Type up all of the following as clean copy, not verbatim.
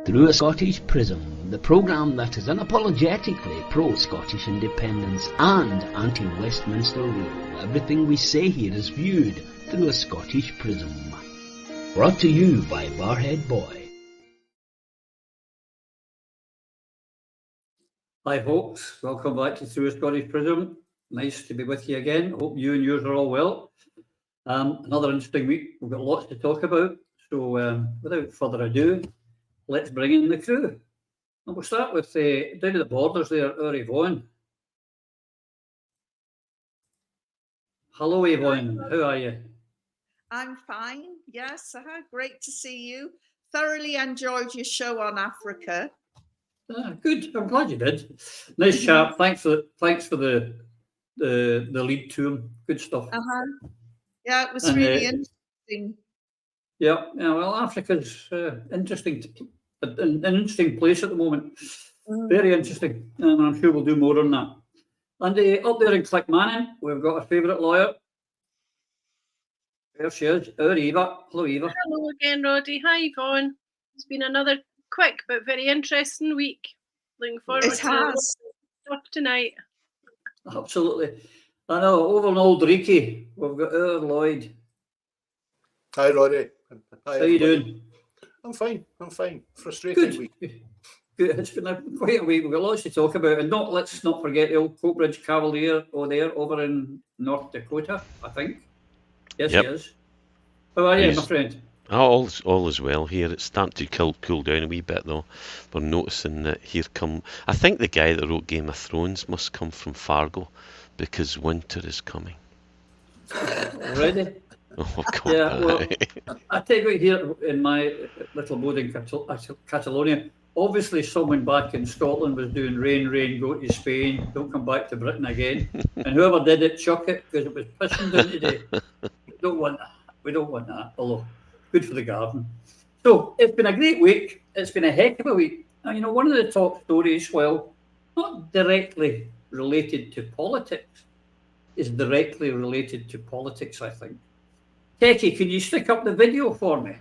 Through a Scottish Prism, the programme that is unapologetically pro-Scottish independence and anti-Westminster rule. Everything we say here is viewed through a Scottish Prism. Brought to you by Barhead Boy. Hi folks, welcome back to Through a Scottish Prism. Nice to be with you again. Hope you and yours are all well. Another interesting week. We've got lots to talk about. So without further ado, let's bring in the crew. And we'll start with down at the borders there, our Yvonne. Hello Yvonne, how are you? I'm fine, yes, great to see you. Thoroughly enjoyed your show on Africa. Good, I'm glad you did. Nice chat. Thanks for the lead to him. Good stuff. Yeah, it was really interesting. Yeah, well, Africa's interesting, an interesting place at the moment. Very interesting, and I'm sure we'll do more on that. And up there in Clickmanning, we've got our favourite lawyer. There she is, our Eva. Hello, Eva. Hello again, Roddy. Hi, Yvonne. It's been another quick but very interesting week. Looking forward to stuff tonight. Absolutely. I know, over in Old Reekie, we've got our Lloyd. Hi, Roddy. Hi, how you doing? I'm fine. Frustrating week. Good. It's been quite a week. We've got lots to talk about. And let's not forget the old Coatbridge Cavalier over in North Dakota, I think. Yes, He is. How are you, my friend? All is well here. It's starting to cool down a wee bit, though. We're noticing that I think the guy that wrote Game of Thrones must come from Fargo, because winter is coming. Already? Oh, God. Yeah, well, I take it here in my little abode in Catalonia. Obviously, someone back in Scotland was doing rain, go to Spain, don't come back to Britain again. And whoever did it, chuck it, because it was pissing down today. We don't want that, although good for the garden. So it's been a great week. It's been a heck of a week. And, one of the top stories, well, not directly related to politics, is directly related to politics, I think. Techie, can you stick up the video for me?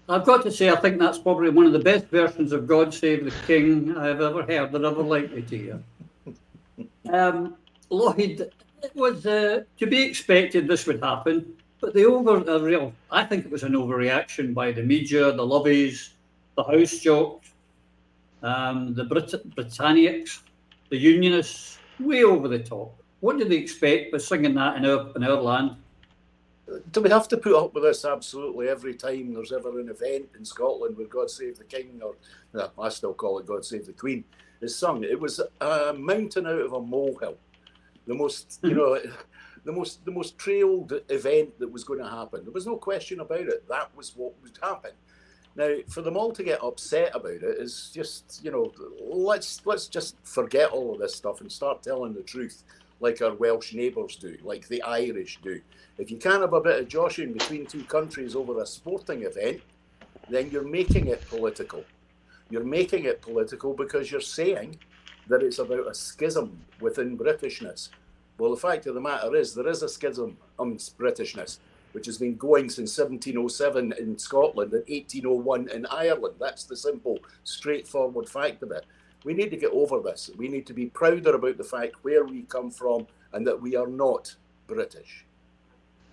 I've got to say, I think that's probably one of the best versions of God Save the King I've ever heard and ever likely to hear. Lloyd, it was to be expected this would happen, but I think it was an overreaction by the media, the lobbies, the house jocks, the Britannics, the Unionists, way over the top. What did they expect by singing that in our land? Do we have to put up with this absolutely every time there's ever an event in Scotland where God Save the King, or I still call it God Save the Queen, is sung? It was a mountain out of a molehill. The most, the most trailed event that was going to happen. There was no question about it. That was what would happen. Now, for them all to get upset about it is just, let's just forget all of this stuff and start telling the truth, like our Welsh neighbours do, like the Irish do. If you can't have a bit of joshing between two countries over a sporting event, then you're making it political. You're making it political because you're saying that it's about a schism within Britishness. Well, the fact of the matter is there is a schism amongst Britishness, which has been going since 1707 in Scotland and 1801 in Ireland. That's the simple, straightforward fact of it. We need to get over this. We need to be prouder about the fact where we come from and that we are not British.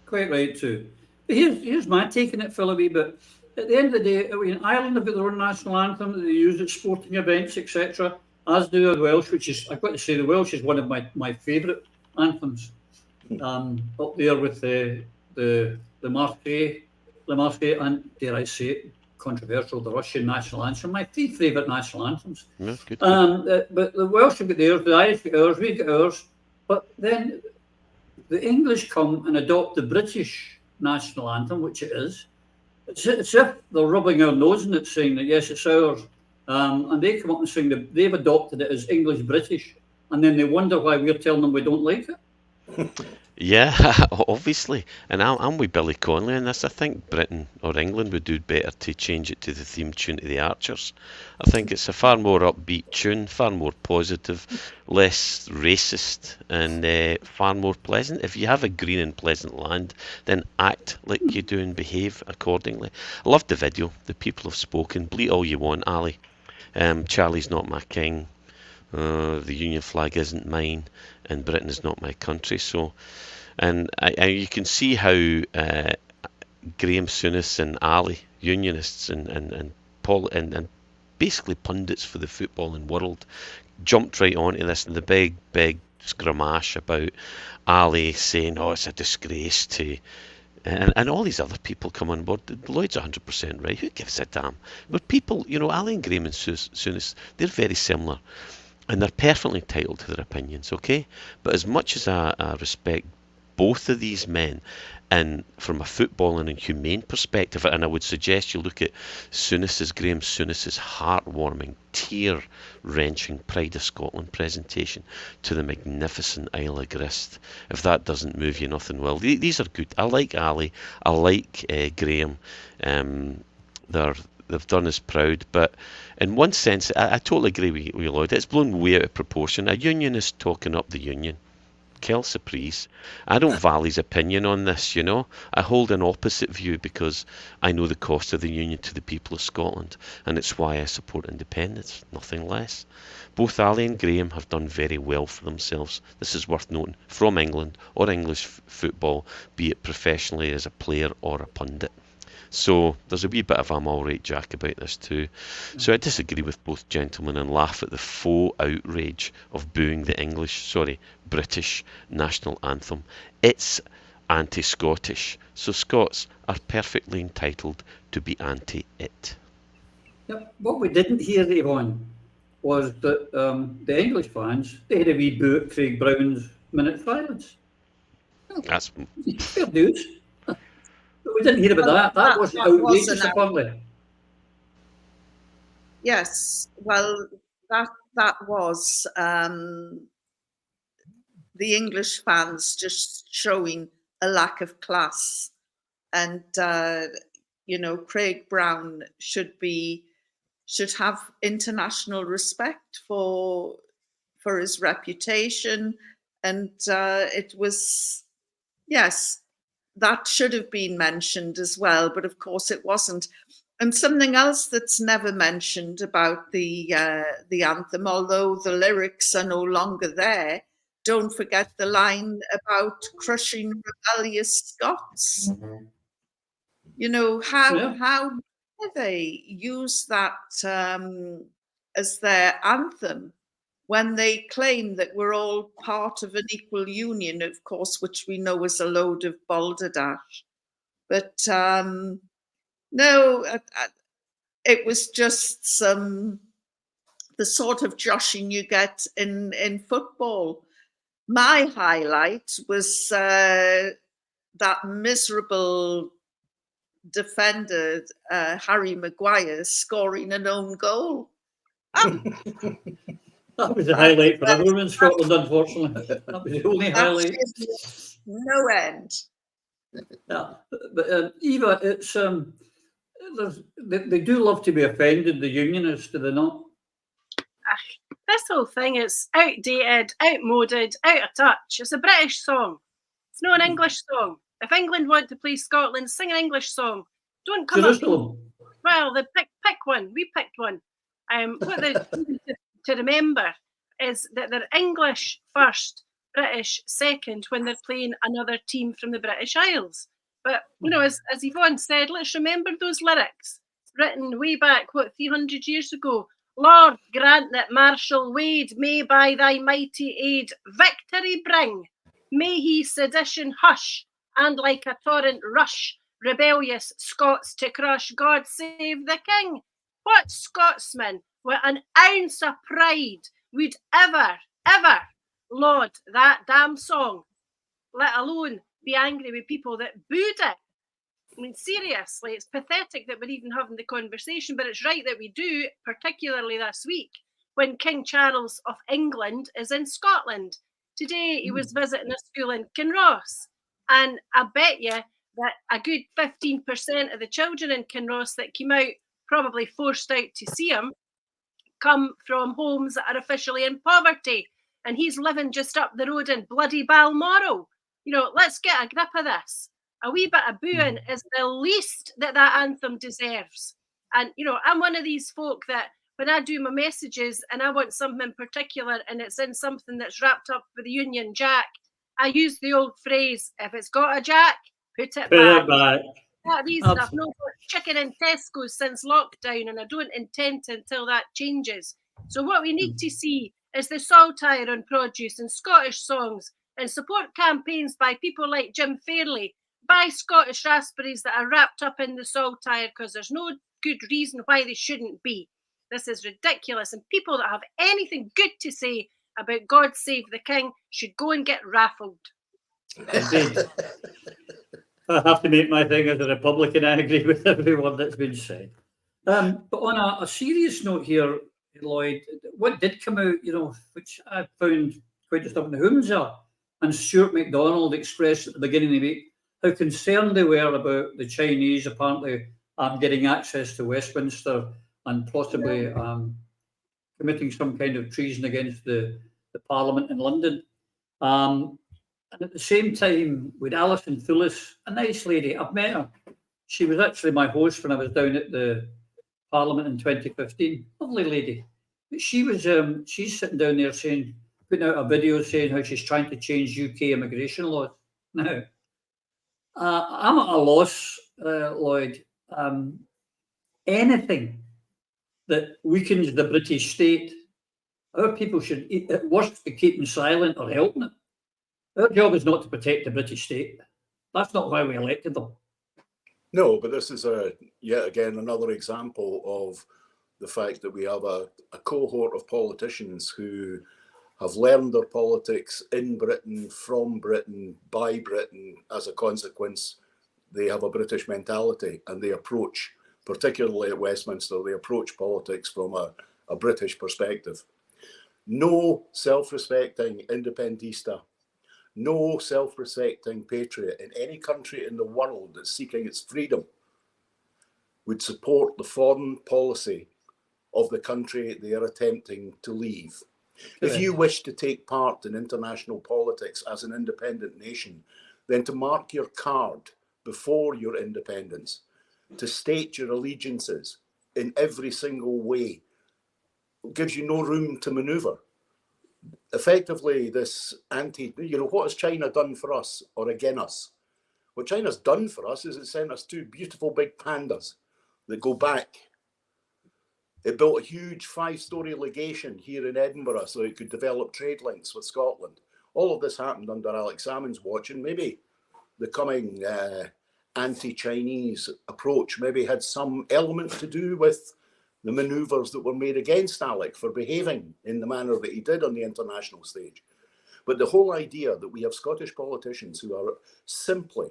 Quite right, too. But here's my take on it, Phil, a wee bit. At the end of the day, Ireland have got their own national anthem that they use at sporting events, etc., as do the Welsh, which is, I've got to say, the Welsh is one of my favourite anthems. Up there with the Marseillaise, and dare I say it, controversial, the Russian national anthem, my three favourite national anthems. Yeah, good. But the Welsh have got theirs, the Irish have got ours, we've got ours, but then the English come and adopt the British national anthem, which it is. It's as if they're rubbing our nose in it, saying that yes, it's ours. And they come up and saying that they've adopted it as English-British, and then they wonder why we're telling them we don't like it. Yeah, obviously. And I'm with Billy Connolly in this. I think Britain or England would do better to change it to the theme tune to the Archers. I think it's a far more upbeat tune, far more positive, less racist, and far more pleasant. If you have a green and pleasant land, then act like you do and behave accordingly. I loved the video. The people have spoken. Bleat all you want, Ali. Charlie's not my king. The Union flag isn't mine, and Britain is not my country. So, and you can see how Graham Souness and Ali, unionists and basically pundits for the footballing world, jumped right onto this, and the big scramash about Ali saying, "Oh, it's a disgrace to." And all these other people come on board. Lloyd's 100% right. Who gives a damn? But people, Ali and Graham and Souness, they're very similar. And they're perfectly entitled to their opinions, okay? But as much as I respect both of these men, and from a footballing and humane perspective, and I would suggest you look at Graham Souness's heartwarming, tear-wrenching Pride of Scotland presentation to the magnificent Isle of Grist. If that doesn't move you, nothing will. These are good. I like Ali. I like Graham. They've done us proud, but in one sense, I totally agree with you, Lloyd. It's blown way out of proportion. A unionist talking up the union. Quelle surprise. I don't value his opinion on this, I hold an opposite view because I know the cost of the union to the people of Scotland, and it's why I support independence, nothing less. Both Ali and Graham have done very well for themselves. This is worth noting, from England or English football, be it professionally as a player or a pundit. So there's a wee bit of I'm all right, Jack, about this too. So I disagree with both gentlemen and laugh at the faux outrage of booing the British national anthem. It's anti-Scottish, so Scots are perfectly entitled to be anti-it. Yep. What we didn't hear, Yvonne, was that the English fans, they had a wee boo at Craig Brown's minute of silence. That's fair dues. We didn't hear about that. That was outrageous, apparently. Yes, well, that was the English fans just showing a lack of class, and Craig Brown should have international respect for his reputation, and it was, yes, that should have been mentioned as well, but of course it wasn't. And something else that's never mentioned about the anthem, although the lyrics are no longer there, don't forget the line about crushing rebellious Scots. How do they use that as their anthem when they claim that we're all part of an equal union, of course, which we know is a load of balderdash. But no, it was just the sort of joshing you get in football. My highlight was that miserable defender, Harry Maguire, scoring an own goal. That was the highlight for everyone in Scotland, unfortunately. That was the only highlight. No end. Yeah, but Eva, it's they do love to be offended, the unionists, do they not? This whole thing is outdated, outmoded, out of touch. It's a British song. It's not an English song. If England want to play Scotland, sing an English song. Don't come Jerusalem. Well, they pick one. We picked one. What they to remember is that they're English first, British second when they're playing another team from the British Isles. But, as Yvonne said, let's remember those lyrics written way back, 300 years ago. Lord, grant that Marshal Wade may by thy mighty aid victory bring. May he sedition hush, and like a torrent rush, rebellious Scots to crush. God save the King. What Scotsman with an ounce of pride would ever laud that damn song, let alone be angry with people that booed it? I mean, seriously, it's pathetic that we're even having the conversation, but it's right that we do, particularly this week, when King Charles of England is in Scotland. Today he was visiting a school in Kangaroos, and I bet you that a good 15% of the children in Kangaroos that came out, probably forced out to see him, come from homes that are officially in poverty, and he's living just up the road in bloody Balmoral. You know, let's get a grip of this. A wee bit of booing is the least that anthem deserves. And, you know, I'm one of these folk that when I do my messages and I want something in particular and it's in something that's wrapped up with the Union Jack, I use the old phrase, if it's got a jack, put it back. That reason I've not got chicken in Tesco's since lockdown, and I don't intend to until that changes. So what we need to see is the saltire on produce and Scottish songs, and support campaigns by people like Jim Fairley. Buy Scottish raspberries that are wrapped up in the saltire, because there's no good reason why they shouldn't be. This is ridiculous, and people that have anything good to say about God Save the King should go and get raffled. Indeed. I have to make my thing as a Republican. I agree with every word that's been said. But on a serious note here, Lloyd, what did come out, you know, which I found quite disturbing, the Humza and Stuart MacDonald expressed at the beginning of the week how concerned they were about the Chinese apparently getting access to Westminster and possibly committing some kind of treason against the Parliament in London. And at the same time, with Alison Fullis, a nice lady, I've met her. She was actually my host when I was down at the Parliament in 2015. Lovely lady. But she was, she's sitting down there saying, putting out a video saying how she's trying to change UK immigration laws. Now, I'm at a loss, Lloyd. Anything that weakens the British state, our people should, at worst, be keeping silent or helping it. Our job is not to protect the British state. That's not why we elected them. No, but this is yet again another example of the fact that we have a cohort of politicians who have learned their politics in Britain, from Britain, by Britain. As a consequence, they have a British mentality, and they approach, particularly at Westminster, they approach politics from a British perspective. No self-respecting independentista, no self-respecting patriot in any country in the world that's seeking its freedom would support the foreign policy of the country they are attempting to leave. If you wish to take part in international politics as an independent nation, then to mark your card before your independence, to state your allegiances in every single way, gives you no room to manoeuvre. Effectively, this what has China done for us or against us? What China's done for us is it sent us two beautiful big pandas that go back. It built a huge 5-story legation here in Edinburgh so it could develop trade links with Scotland. All of this happened under Alex Salmond's watch, and maybe the coming anti-Chinese approach maybe had some element to do with the manoeuvres that were made against Alec for behaving in the manner that he did on the international stage. But the whole idea that we have Scottish politicians who are simply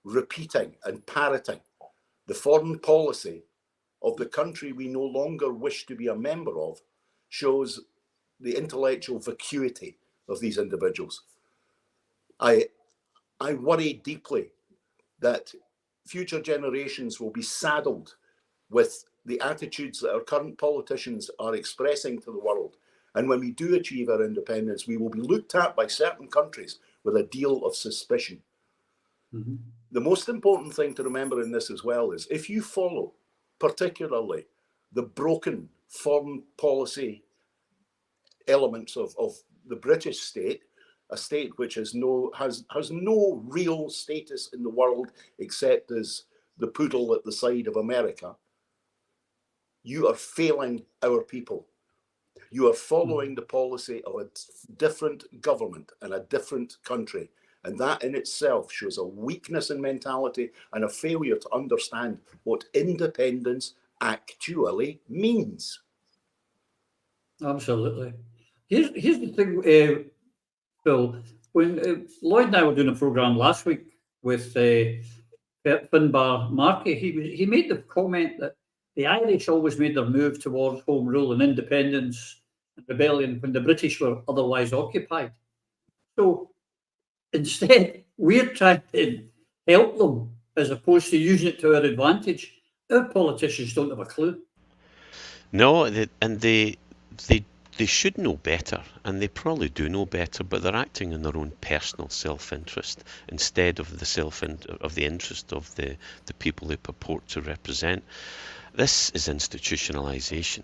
repeating and parroting the foreign policy of the country we no longer wish to be a member of shows the intellectual vacuity of these individuals. I worry deeply that future generations will be saddled with the attitudes that our current politicians are expressing to the world. And when we do achieve our independence, we will be looked at by certain countries with a deal of suspicion. Mm-hmm. The most important thing to remember in this as well is if you follow particularly the broken foreign policy elements of the British state, a state which has no real status in the world except as the poodle at the side of America, you are failing our people. You are following the policy of a different government and a different country. And that in itself shows a weakness in mentality and a failure to understand what independence actually means. Absolutely. Here's the thing, Phil. When Lloyd and I were doing a programme last week with Finbar Markey, he made the comment that the Irish always made their move towards home rule and independence and rebellion when the British were otherwise occupied. So instead, we're trying to help them as opposed to using it to our advantage. Our politicians don't have a clue. No, they should know better, and they probably do know better, but they're acting in their own personal self-interest instead of the interest of the people they purport to represent. This is institutionalization.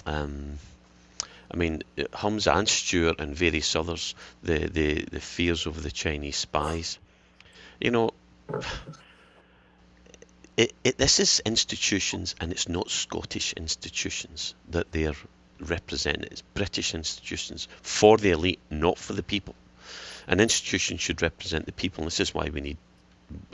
I mean, Humza and Stewart and various others, the fears of the Chinese spies. You know, this is institutions, and it's not Scottish institutions that they're representing. It's British institutions for the elite, not for the people. An institution should represent the people, and this is why we need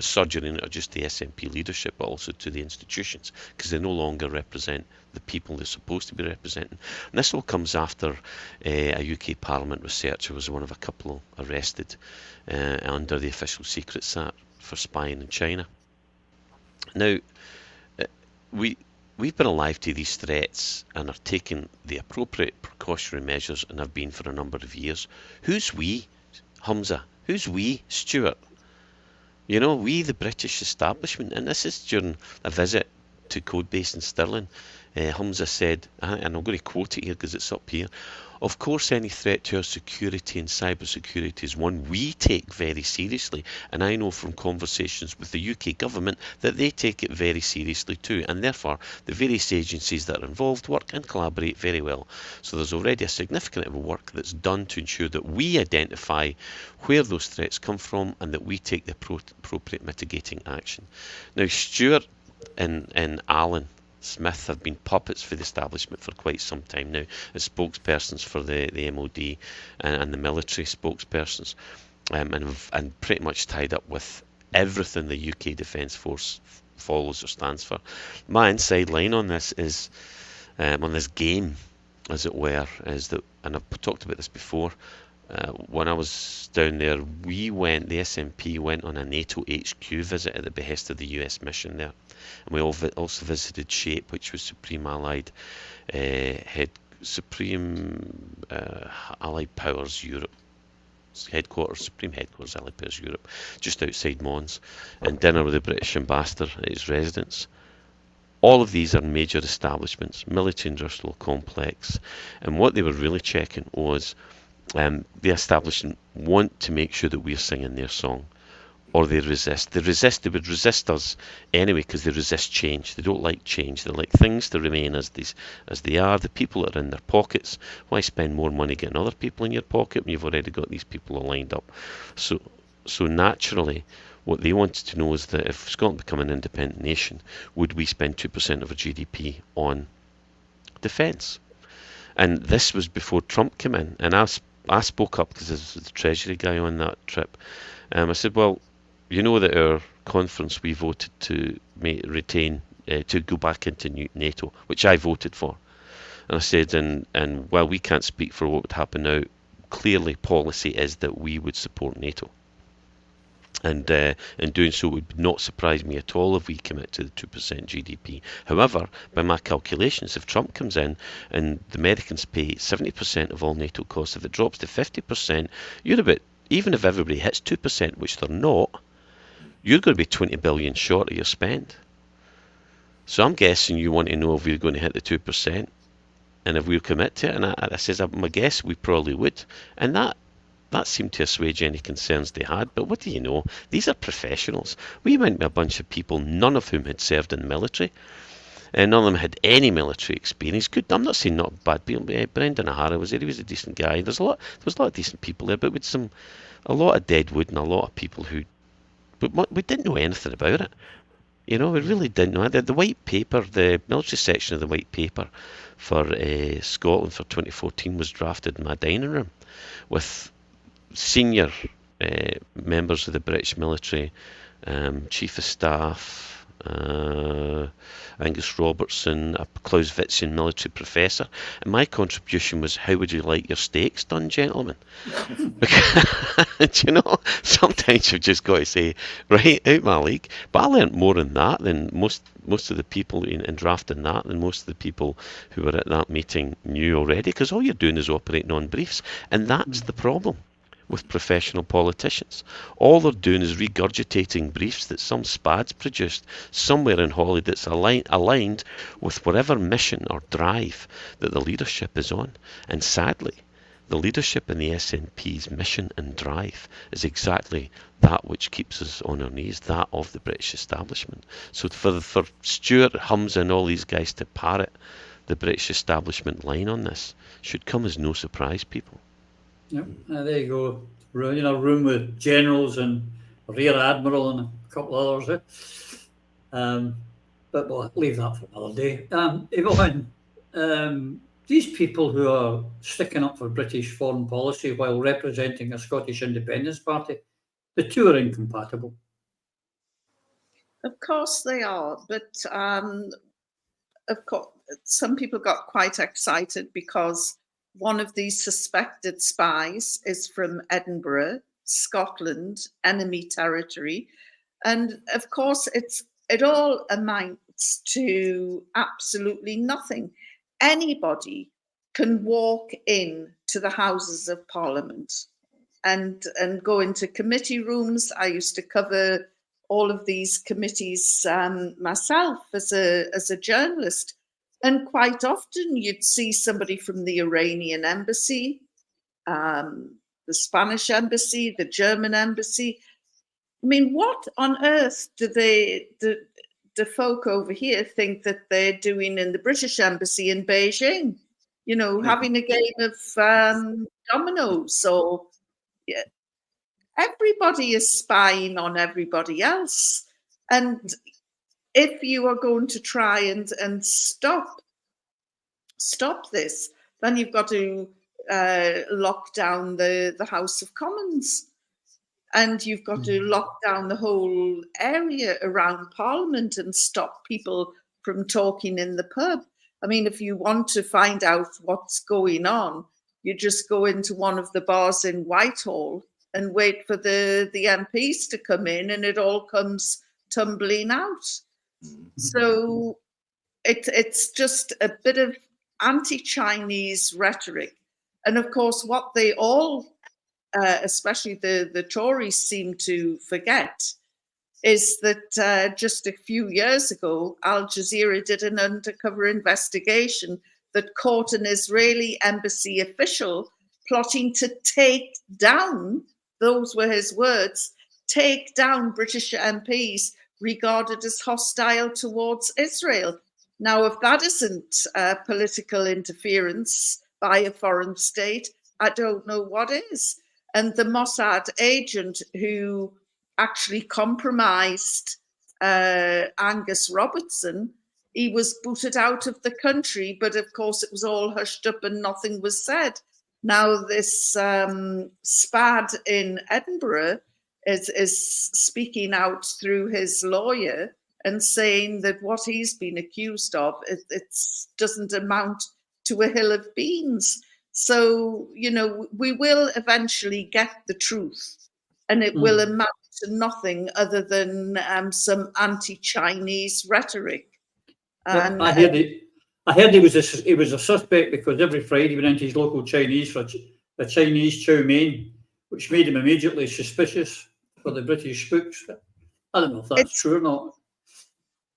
surgery not just the SNP leadership, but also to the institutions, because they no longer represent the people they're supposed to be representing. And this all comes after a UK Parliament researcher was one of a couple arrested under the Official Secrets Act for spying in China. Now, we've been alive to these threats and are taking the appropriate precautionary measures, and have been for a number of years. Who's we, Humza? Who's we, Stuart? You know, we, the British establishment. And this is during a visit to Codebase in Stirling. Humza said, and I'm going to quote it here because it's up here, "Of course, any threat to our security and cybersecurity is one we take very seriously, and I know from conversations with the UK government that they take it very seriously too, and therefore the various agencies that are involved work and collaborate very well. So there's already a significant amount of work that's done to ensure that we identify where those threats come from and that we take the appropriate mitigating action." Now, Stuart and Alan Smith have been puppets for the establishment for quite some time now, as spokespersons for the MOD and the military spokespersons, and pretty much tied up with everything the UK Defence Force follows or stands for. My inside line on this is, on this game, as it were, is that, and I've talked about this before, when I was down there, the SNP went on a NATO HQ visit at the behest of the US mission there. And we also visited SHAPE, which was Supreme Allied Allied Powers Europe headquarters, Supreme Headquarters Allied Powers Europe, just outside Mons, and dinner with the British ambassador at his residence. All of these are major establishments, military-industrial complex, and what they were really checking was the establishment want to make sure that we're singing their song, or they resist. They would resist us anyway because they resist change. They don't like change. They like things to remain as they are. The people that are in their pockets, why spend more money getting other people in your pocket when you've already got these people all lined up? So naturally, what they wanted to know is that if Scotland become an independent nation, would we spend 2% of our GDP on defence? And this was before Trump came in, and I spoke up because I was the Treasury guy on that trip. I said, well, you know that our conference, we voted to retain, to go back into NATO, which I voted for. And I said, and while we can't speak for what would happen now, clearly policy is that we would support NATO. And in doing so, it would not surprise me at all if we commit to the 2% GDP. However, by my calculations, if Trump comes in and the Americans pay 70% of all NATO costs, if it drops to 50%, you're about, even if everybody hits 2%, which they're not, you're going to be 20 billion short of your spend. So I'm guessing you want to know if we're going to hit the 2% and if we'll commit to it. And I says, my guess we probably would. And that seemed to assuage any concerns they had. But what do you know? These are professionals. We went with a bunch of people, none of whom had served in the military. And none of them had any military experience. Good. I'm not saying not bad people. Brendan O'Hara was there. He was a decent guy. There was a lot of decent people there, but with a lot of dead wood and a lot of people who, but we didn't know anything about it. You know, we really didn't know. The white paper, the military section of the white paper for Scotland for 2014 was drafted in my dining room with senior members of the British military, Chief of Staff, Angus Robertson, a Clausewitzian military professor, and my contribution was, how would you like your steaks done, gentlemen? You know, sometimes you've just got to say, right, out my league. But I learnt more in that than most of the people in drafting that, than most of the people who were at that meeting knew already, because all you're doing is operating on briefs, and that's the problem. with professional politicians. All they're doing is regurgitating briefs that some spads produced somewhere in Holly that's aligned with whatever mission or drive that the leadership is on. And sadly, the leadership in the SNP's mission and drive is exactly that which keeps us on our knees, that of the British establishment. So for Stuart, Humza and all these guys to parrot the British establishment line on this should come as no surprise, people. Yep, there you go. You know, room with generals and rear admiral and a couple others. But we'll leave that for another day. Evelyn, these people who are sticking up for British foreign policy while representing a Scottish independence party, the two are incompatible. Of course they are, but of course some people got quite excited because one of these suspected spies is from Edinburgh, Scotland, enemy territory, and of course it all amounts to absolutely nothing. Anybody can walk in to the Houses of Parliament and go into committee rooms. I used to cover all of these committees myself as a journalist, and quite often you'd see somebody from the Iranian embassy, the Spanish embassy, the German embassy. I mean, what on earth do the folk over here think that they're doing in the British embassy in Beijing? You know, having a game of dominoes, or yeah, everybody is spying on everybody else. And if you are going to try and stop this, then you've got to lock down the House of Commons. And you've got to lock down the whole area around Parliament and stop people from talking in the pub. I mean, if you want to find out what's going on, you just go into one of the bars in Whitehall and wait for the MPs to come in, and it all comes tumbling out. So it's just a bit of anti-Chinese rhetoric. And of course, what they all especially the Tories seem to forget, is that just a few years ago, Al Jazeera did an undercover investigation that caught an Israeli embassy official plotting to take down, those were his words, take down British MPs regarded as hostile towards Israel. Now, if that isn't political interference by a foreign state, I don't know what is. And the Mossad agent who actually compromised Angus Robertson, he was booted out of the country, but of course it was all hushed up and nothing was said. Now this spad in Edinburgh is speaking out through his lawyer and saying that what he's been accused of, it doesn't amount to a hill of beans. So, you know, we will eventually get the truth, and it will amount to nothing other than some anti-Chinese rhetoric. And I heard he was a suspect because every Friday he went into his local Chinese for a Chinese chow mein, which made him immediately suspicious for the British spooks. I don't know if that's true or not.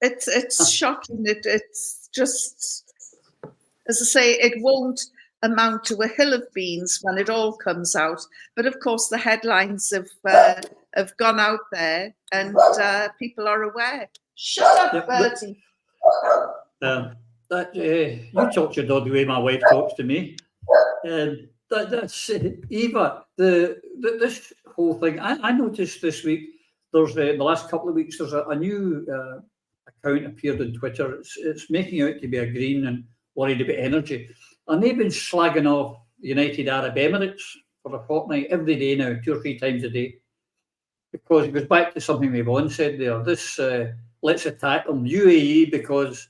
It's shocking. It's just, as I say, it won't amount to a hill of beans when it all comes out. But of course, the headlines have gone out there, and people are aware. Shut up, Bertie. You talk to your dog the way my wife talks to me. That's Eva. This whole thing. I noticed this week. There's the last couple of weeks. There's a new account appeared on Twitter. It's making out to be a green and worried about energy. And they've been slagging off the United Arab Emirates for a fortnight every day now, 2 or 3 times a day. Because it goes back to something Yvonne said there. This let's attack them. UAE, because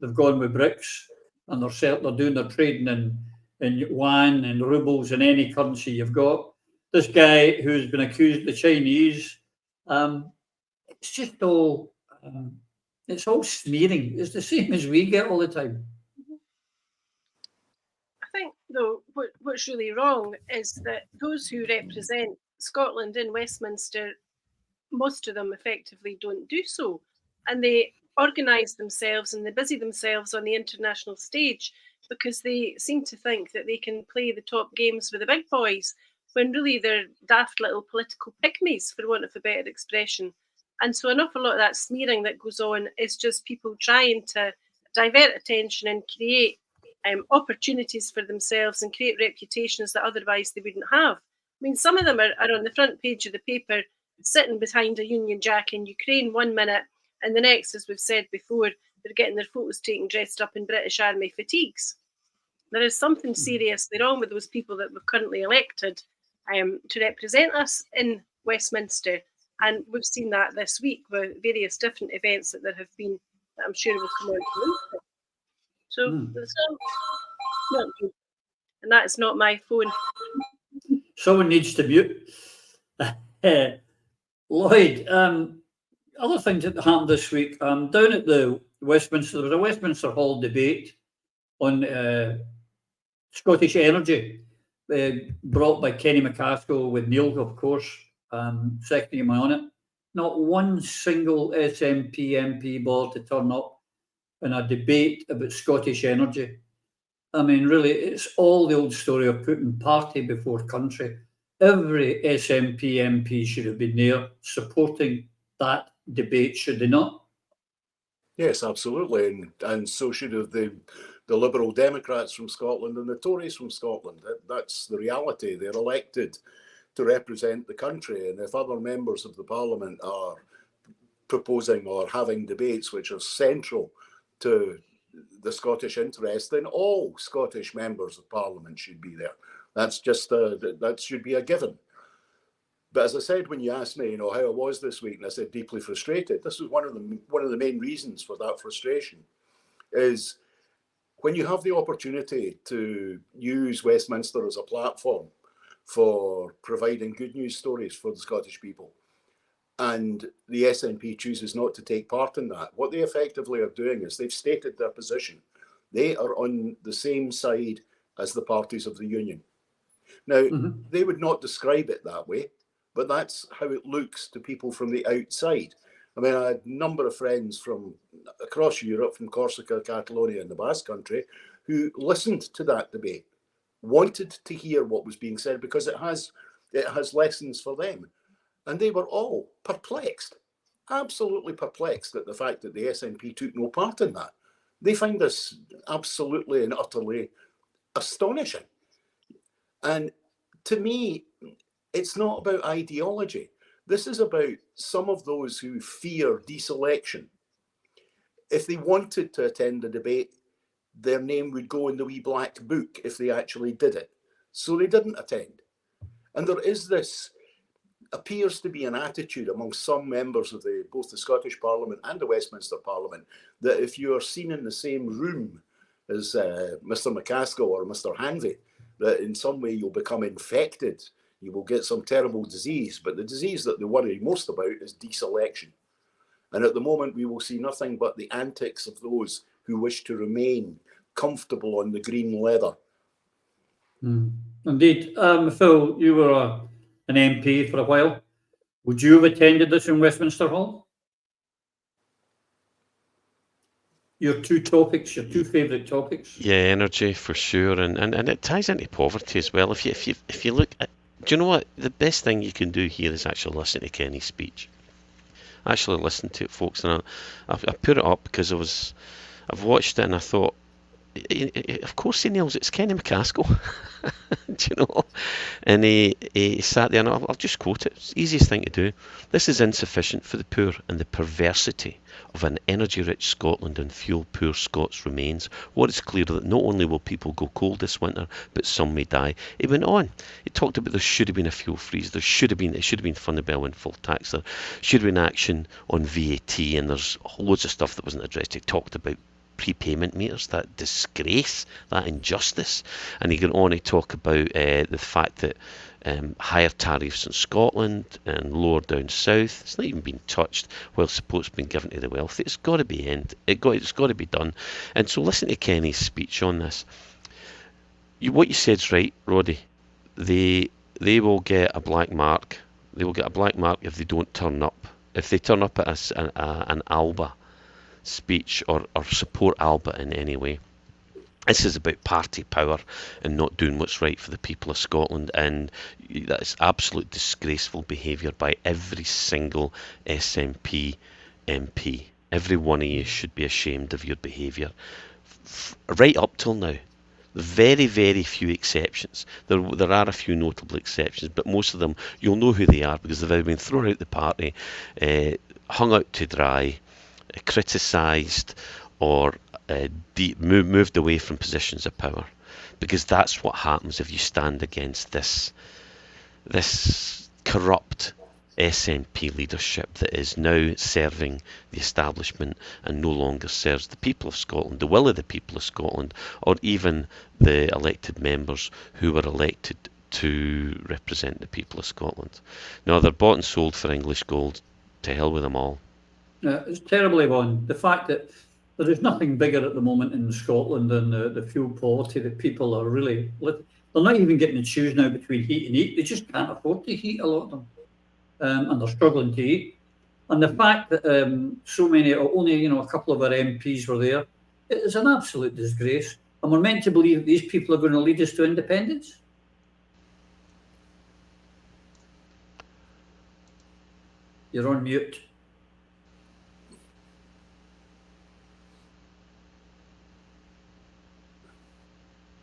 they've gone with BRICS and they're doing their trading in yuan and rubles and any currency you've got. This guy who's been accused of the Chinese, it's just all, it's all smearing. It's the same as we get all the time. though, what's really wrong is that those who represent Scotland in Westminster, most of them effectively don't do so. And they organise themselves and they busy themselves on the international stage because they seem to think that they can play the top games with the big boys, when really they're daft little political pygmies, for want of a better expression. And so an awful lot of that smearing that goes on is just people trying to divert attention and create opportunities for themselves and create reputations that otherwise they wouldn't have. I mean, some of them are on the front page of the paper sitting behind a Union Jack in Ukraine one minute, and the next, as we've said before, they're getting their photos taken dressed up in British Army fatigues. There is something seriously wrong with those people that we've currently elected to represent us in Westminster. And we've seen that this week with various different events that there have been, that I'm sure will come on to. So that's not good. And that is not my phone. Someone needs to mute. Lloyd, other things that happened this week, down at the Westminster, there was a Westminster Hall debate on Scottish energy, brought by Kenny McCaskill with Neil, of course, seconding him on it. Not one single SNP MP bothered to turn up in a debate about Scottish energy. I mean, really, it's all the old story of putting party before country. Every SNP MP should have been there supporting that debate, should they not? Yes, absolutely. And so should have the Liberal Democrats from Scotland and the Tories from Scotland. That's the reality. They're elected to represent the country. And if other members of the Parliament are proposing or having debates which are central to the Scottish interest, then all Scottish members of Parliament should be there. That's just that should be a given. But as I said, when you asked me, how I was this week, and I said deeply frustrated, this was one of the main reasons for that frustration, is when you have the opportunity to use Westminster as a platform for providing good news stories for the Scottish people, and the SNP chooses not to take part in that, what they effectively are doing is they've stated their position. They are on the same side as the parties of the Union. Now, they would not describe it that way, but that's how it looks to people from the outside. I mean, I had a number of friends from across Europe, from Corsica, Catalonia, and the Basque Country, who listened to that debate, wanted to hear what was being said because it has lessons for them. And they were all perplexed, absolutely perplexed at the fact that the SNP took no part in that. They find this absolutely and utterly astonishing. And to me, it's not about ideology. This is about some of those who fear deselection. If they wanted to attend the debate, their name would go in the wee black book if they actually did it. So they didn't attend. And there is this, appears to be an attitude among some members of both the Scottish Parliament and the Westminster Parliament, that if you are seen in the same room as Mr. McCaskill or Mr. Hanvey, that in some way you'll become infected. You will get some terrible disease, but the disease that they worry most about is deselection. And at the moment, we will see nothing but the antics of those who wish to remain comfortable on the green leather. Indeed. Phil, you were an MP for a while. Would you have attended this in Westminster Hall? Your two favourite topics? Yeah, energy for sure, and it ties into poverty as well. If you look at, do you know what? The best thing you can do here is actually listen to Kenny's speech. Actually listen to it, folks, and I put it up because I've watched it and I thought, of course he nails it. It's Kenny McCaskill. Do you know? And he sat there, and I'll just quote it. It's the easiest thing to do. This is insufficient for the poor, and the perversity of an energy-rich Scotland and fuel-poor Scots remains. What is clear that not only will people go cold this winter, but some may die. He went on. He talked about there should have been a fuel freeze. It should have been funded by a windfall tax. There should have been action on VAT, and there's loads of stuff that wasn't addressed. He talked about prepayment meters, that disgrace, that injustice, and he went on to talk about the fact that higher tariffs in Scotland and lower down south, it's not even been touched, while support's been given to the wealthy. It's got to be it's got to be done. And so listen to Kenny's speech on this. What you said's right, Roddy. They will get a black mark. They will get a black mark if they don't turn up. If they turn up at an Alba speech or support Alba in any way. This is about party power and not doing what's right for the people of Scotland, and that is absolute disgraceful behaviour by every single SNP MP. Every one of you should be ashamed of your behaviour. Right up till now. Very, very few exceptions. There are a few notable exceptions, but most of them, you'll know who they are because they've either been thrown out the party, hung out to dry, criticised, or moved away from positions of power. Because that's what happens if you stand against this corrupt SNP leadership that is now serving the establishment and no longer serves the people of Scotland, the will of the people of Scotland, or even the elected members who were elected to represent the people of Scotland. Now, they're bought and sold for English gold. To hell with them all. It's terribly wrong. The fact that there is nothing bigger at the moment in Scotland than the fuel poverty that people are really... They're not even getting to choose now between heat and eat. They just can't afford to heat, a lot of them. And they're struggling to eat. And the fact that so many, or only a couple of our MPs were there, it is an absolute disgrace. And we're meant to believe that these people are going to lead us to independence. You're on mute.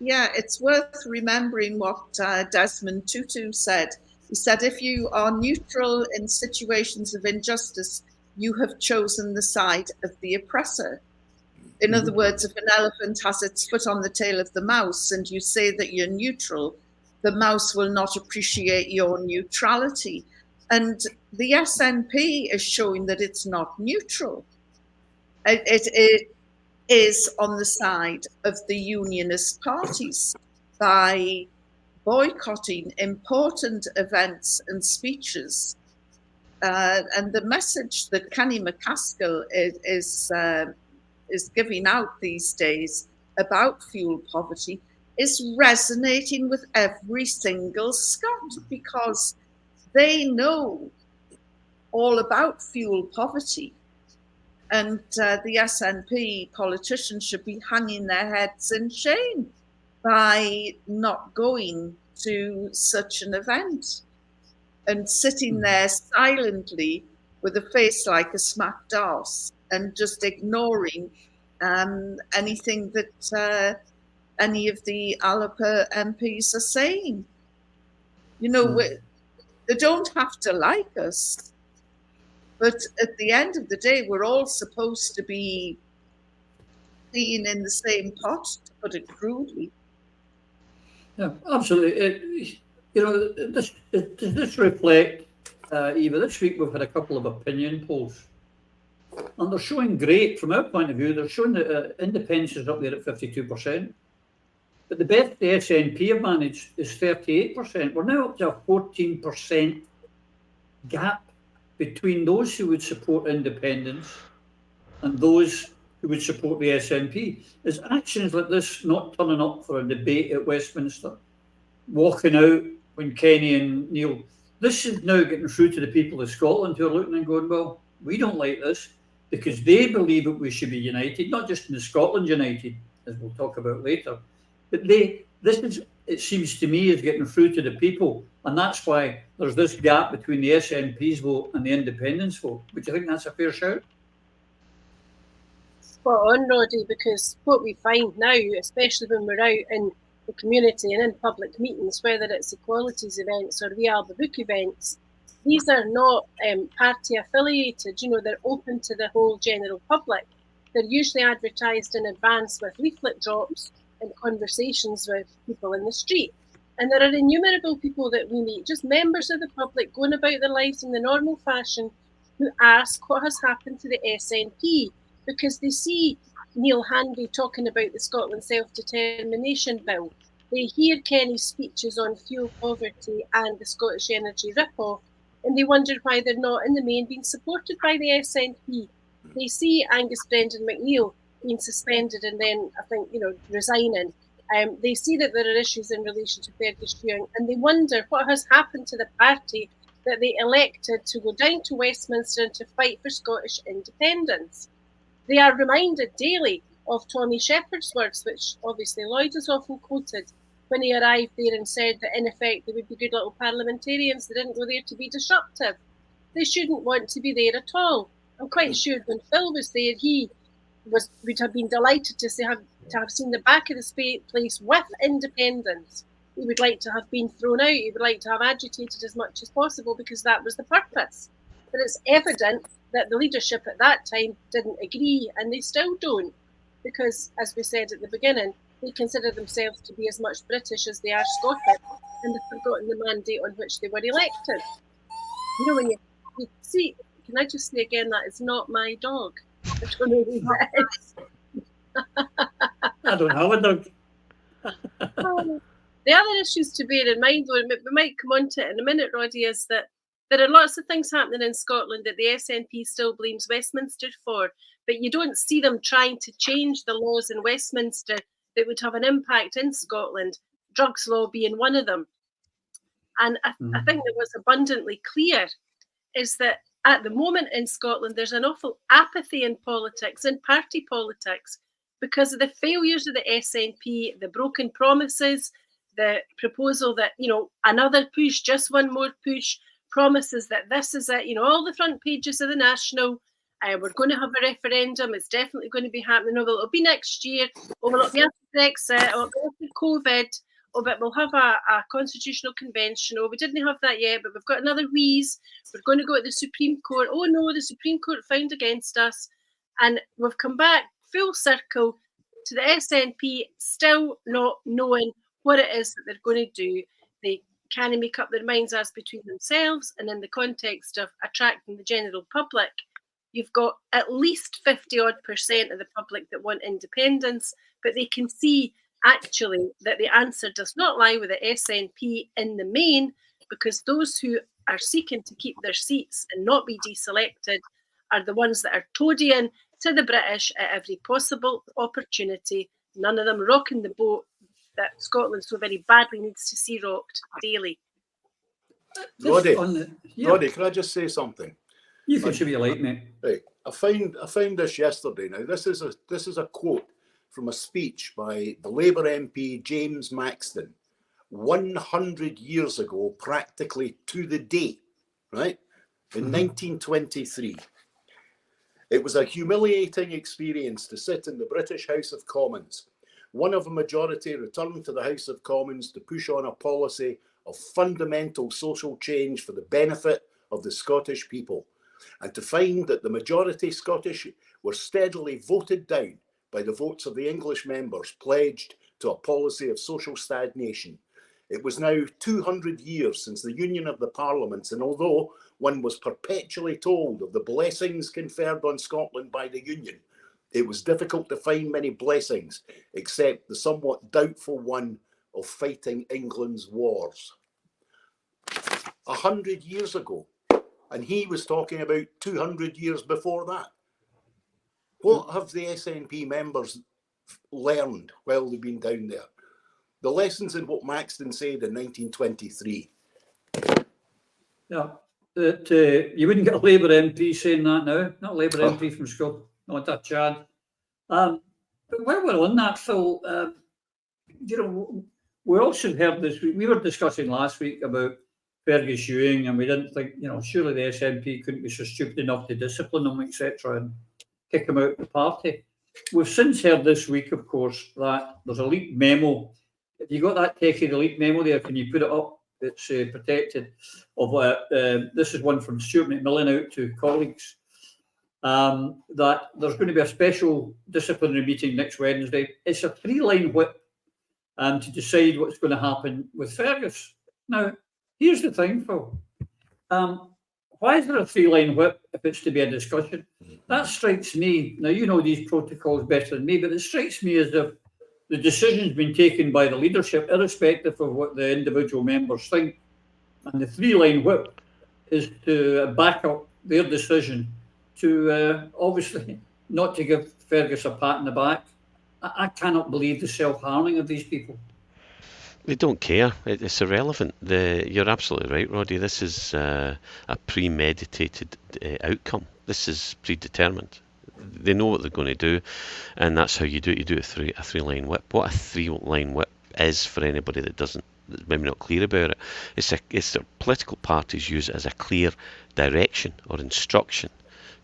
Yeah, it's worth remembering what Desmond Tutu said. He said, if you are neutral in situations of injustice, you have chosen the side of the oppressor. In other words, if an elephant has its foot on the tail of the mouse and you say that you're neutral, the mouse will not appreciate your neutrality. And the SNP is showing that it's not neutral. It is on the side of the unionist parties by boycotting important events and speeches. And the message that Kenny McCaskill is giving out these days about fuel poverty is resonating with every single Scot, because they know all about fuel poverty. And the SNP politicians should be hanging their heads in shame by not going to such an event and sitting there silently with a face like a smacked arse and just ignoring anything that any of the Alapa MPs are saying. They don't have to like us, but at the end of the day, we're all supposed to be eating in the same pot, to put it crudely. Yeah, absolutely. Does this reflect, Eva, this week we've had a couple of opinion polls, and they're showing great, from our point of view, they're showing that independence is up there at 52%. But the best the SNP have managed is 38%. We're now up to a 14% gap between those who would support independence and those who would support the SNP. Is actions like this, not turning up for a debate at Westminster, walking out when Kenny and Neil, this is now getting through to the people of Scotland who are looking and going, well, we don't like this, because they believe that we should be united, not just in the Scotland United, as we'll talk about later, but it seems to me, is getting through to the people, and that's why there's this gap between the SNP's vote and the independence vote. Would you think that's a fair shout? Spot on, Roddy, because what we find now, especially when we're out in the community and in public meetings, whether it's equalities events or We Are the Book events, these are not party affiliated, they're open to the whole general public. They're usually advertised in advance with leaflet drops and conversations with people in the street. And there are innumerable people that we meet, just members of the public going about their lives in the normal fashion, who ask what has happened to the SNP, because they see Neil Hanby talking about the Scotland Self-Determination Bill. They hear Kenny's speeches on fuel poverty and the Scottish Energy rip-off, and they wonder why they're not in the main being supported by the SNP. They see Angus Brendan McNeill being suspended and then, I think, resigning. They see that there are issues in relation to Fergus Ewing, and they wonder what has happened to the party that they elected to go down to Westminster and to fight for Scottish independence. They are reminded daily of Tommy Shepherd's words, which obviously Lloyd has often quoted, when he arrived there and said that in effect they would be good little parliamentarians. They didn't go there to be disruptive. They shouldn't want to be there at all. I'm quite sure when Phil was there, he would have been delighted to have seen the back of the place with independence. He would like to have been thrown out. He would like to have agitated as much as possible, because that was the purpose. But it's evident that the leadership at that time didn't agree, and they still don't, because, as we said at the beginning, they consider themselves to be as much British as they are Scottish, and they've forgotten the mandate on which they were elected. You know, when you see, can I just say again, that is not my dog. I don't know who that is. I don't have a dog. The other issues to bear in mind, though, we might come on to it in a minute, Roddy, is that there are lots of things happening in Scotland that the SNP still blames Westminster for, but you don't see them trying to change the laws in Westminster that would have an impact in Scotland, drugs law being one of them. And I think that was abundantly clear is that at the moment in Scotland, there's an awful apathy in politics, in party politics, because of the failures of the SNP, the broken promises, the proposal that, you know, another push, just one more push, promises that this is it, you know, all the front pages of the National, we're going to have a referendum, it's definitely going to be happening, oh, well, it'll be next year, oh, well, it'll be after Brexit, or it'll be after COVID, oh, but we'll have a constitutional convention, oh, we didn't have that yet, but we've got another wheeze, we're going to go to the Supreme Court, oh no, the Supreme Court found against us, and we've come back full circle to the SNP still not knowing what it is that they're going to do. They can't make up their minds as between themselves, and in the context of attracting the general public, you've got at least 50% of the public that want independence, but they can see actually that the answer does not lie with the SNP in the main, because those who are seeking to keep their seats and not be deselected are the ones that are toadying to the British at every possible opportunity, none of them rocking the boat that Scotland so very badly needs to see rocked daily. Roddy, can I just say something? You can show me like, mate. Right, I found this yesterday. Now, this is a quote from a speech by the Labour MP James Maxton 100 years ago, practically to the date, right? In 1923. It was a humiliating experience to sit in the British House of Commons. One of a majority returned to the House of Commons to push on a policy of fundamental social change for the benefit of the Scottish people, and to find that the majority Scottish were steadily voted down by the votes of the English members pledged to a policy of social stagnation. It was now 200 years since the union of the parliaments, and although one was perpetually told of the blessings conferred on Scotland by the union, it was difficult to find many blessings except the somewhat doubtful one of fighting England's wars. 100 years ago, and he was talking about 200 years before that. What have the SNP members learned while they've been down there? The lessons in what Maxton said in 1923. Yeah, that you wouldn't get a Labour MP saying that now. Not a Labour MP from Scotland, not a Chad. But while we're on that, Phil, you know, we also heard this week, we were discussing last week about Fergus Ewing, and we didn't think, you know, surely the SNP couldn't be so stupid enough to discipline him, etc., and kick him out of the party. We've since heard this week, of course, that there's a leaked memo. If you got that techie, the leaked memo there, can you put it up? It's protected. This is one from Stuart McMillan out to colleagues. That there's going to be a special disciplinary meeting next Wednesday. It's a 3-line whip to decide what's going to happen with Fergus. Now, here's the thing, Phil. Why is there a 3-line whip if it's to be a discussion? That strikes me, now you know these protocols better than me, but it strikes me as if the decision's been taken by the leadership, irrespective of what the individual members think. And the 3-line whip is to back up their decision to obviously not to give Fergus a pat in the back I cannot believe the self-harming of these people. They don't care. It's irrelevant. You're absolutely right, Roddy. This is a premeditated outcome. This is predetermined. They know what they're going to do, and that's how you do it. You do it through a three-line whip. What a three-line whip is, for anybody that's maybe not clear about it, it's that political parties use it as a clear direction or instruction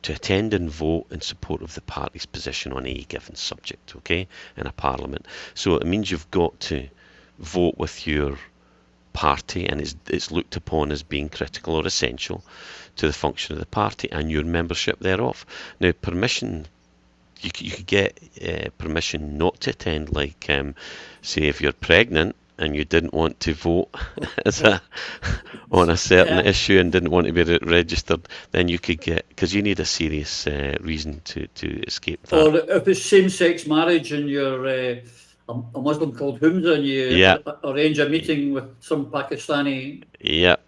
to attend and vote in support of the party's position on a given subject, okay, in a parliament. So it means you've got to vote with your party, and it's looked upon as being critical or essential to the function of the party and your membership thereof. Now, permission, you could get permission not to attend, like say if you're pregnant and you didn't want to vote on a certain issue and didn't want to be registered, then you could get, because you need a serious reason to escape that. Or if it's same-sex marriage and you're a Muslim called Humza and you arrange a meeting with some Pakistani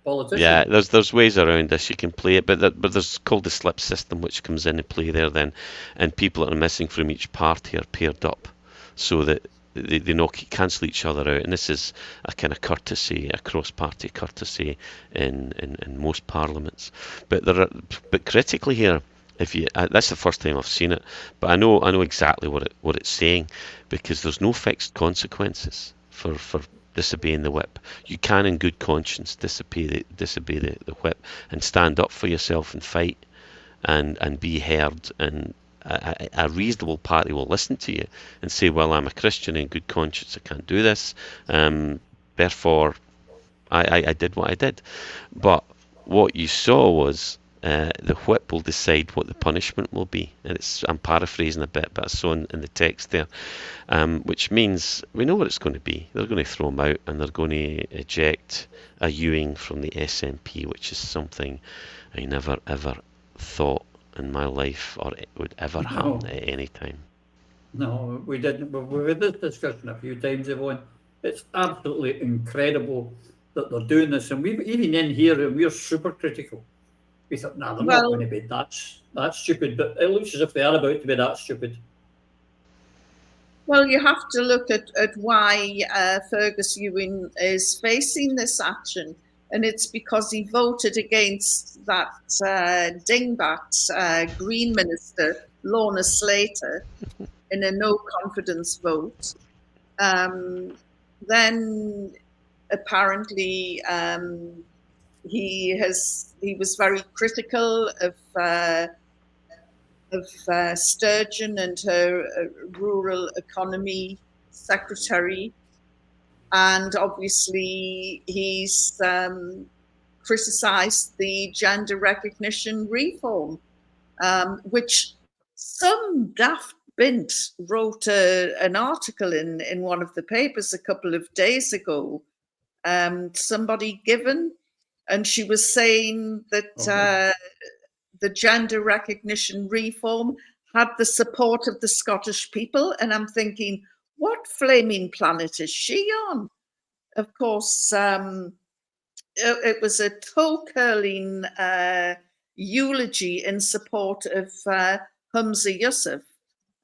politician. Yeah, there's ways around this. You can play it, but there's called the slip system, which comes into play there then, and people that are missing from each party are paired up so that they cancel each other out, and this is a kind of courtesy, a cross-party courtesy in most parliaments. But critically here, that's the first time I've seen it, but I know exactly what it's saying, because there's no fixed consequences for disobeying the whip. You can, in good conscience, disobey the whip and stand up for yourself and fight and be heard, and a reasonable party will listen to you and say, well, I'm a Christian in good conscience, I can't do this, therefore I did what I did. But what you saw was the whip will decide what the punishment will be, and I'm paraphrasing a bit, but I saw in the text there, which means we know what it's going to be. They're going to throw him out, and they're going to eject a Ewing from the SNP, which is something I never ever thought in my life or it would ever happen at any time. No, we didn't. We've had this discussion a few times, Yvonne. It's absolutely incredible that they're doing this, and we've even in here, and we're super critical. We thought, they're not going to be that stupid, but it looks as if they are about to be that stupid. Well, you have to look at why Fergus Ewing is facing this action, and it's because he voted against that dingbat Green Minister, Lorna Slater, in a no-confidence vote. Then apparently he was very critical of Sturgeon and her rural economy secretary, and obviously he's criticised the gender recognition reform, which some daft bint wrote an article in one of the papers a couple of days ago, somebody Given, and she was saying that the gender recognition reform had the support of the Scottish people, and I'm thinking, what flaming planet is she on? Of course, it was a toe-curling eulogy in support of Humza Yousaf.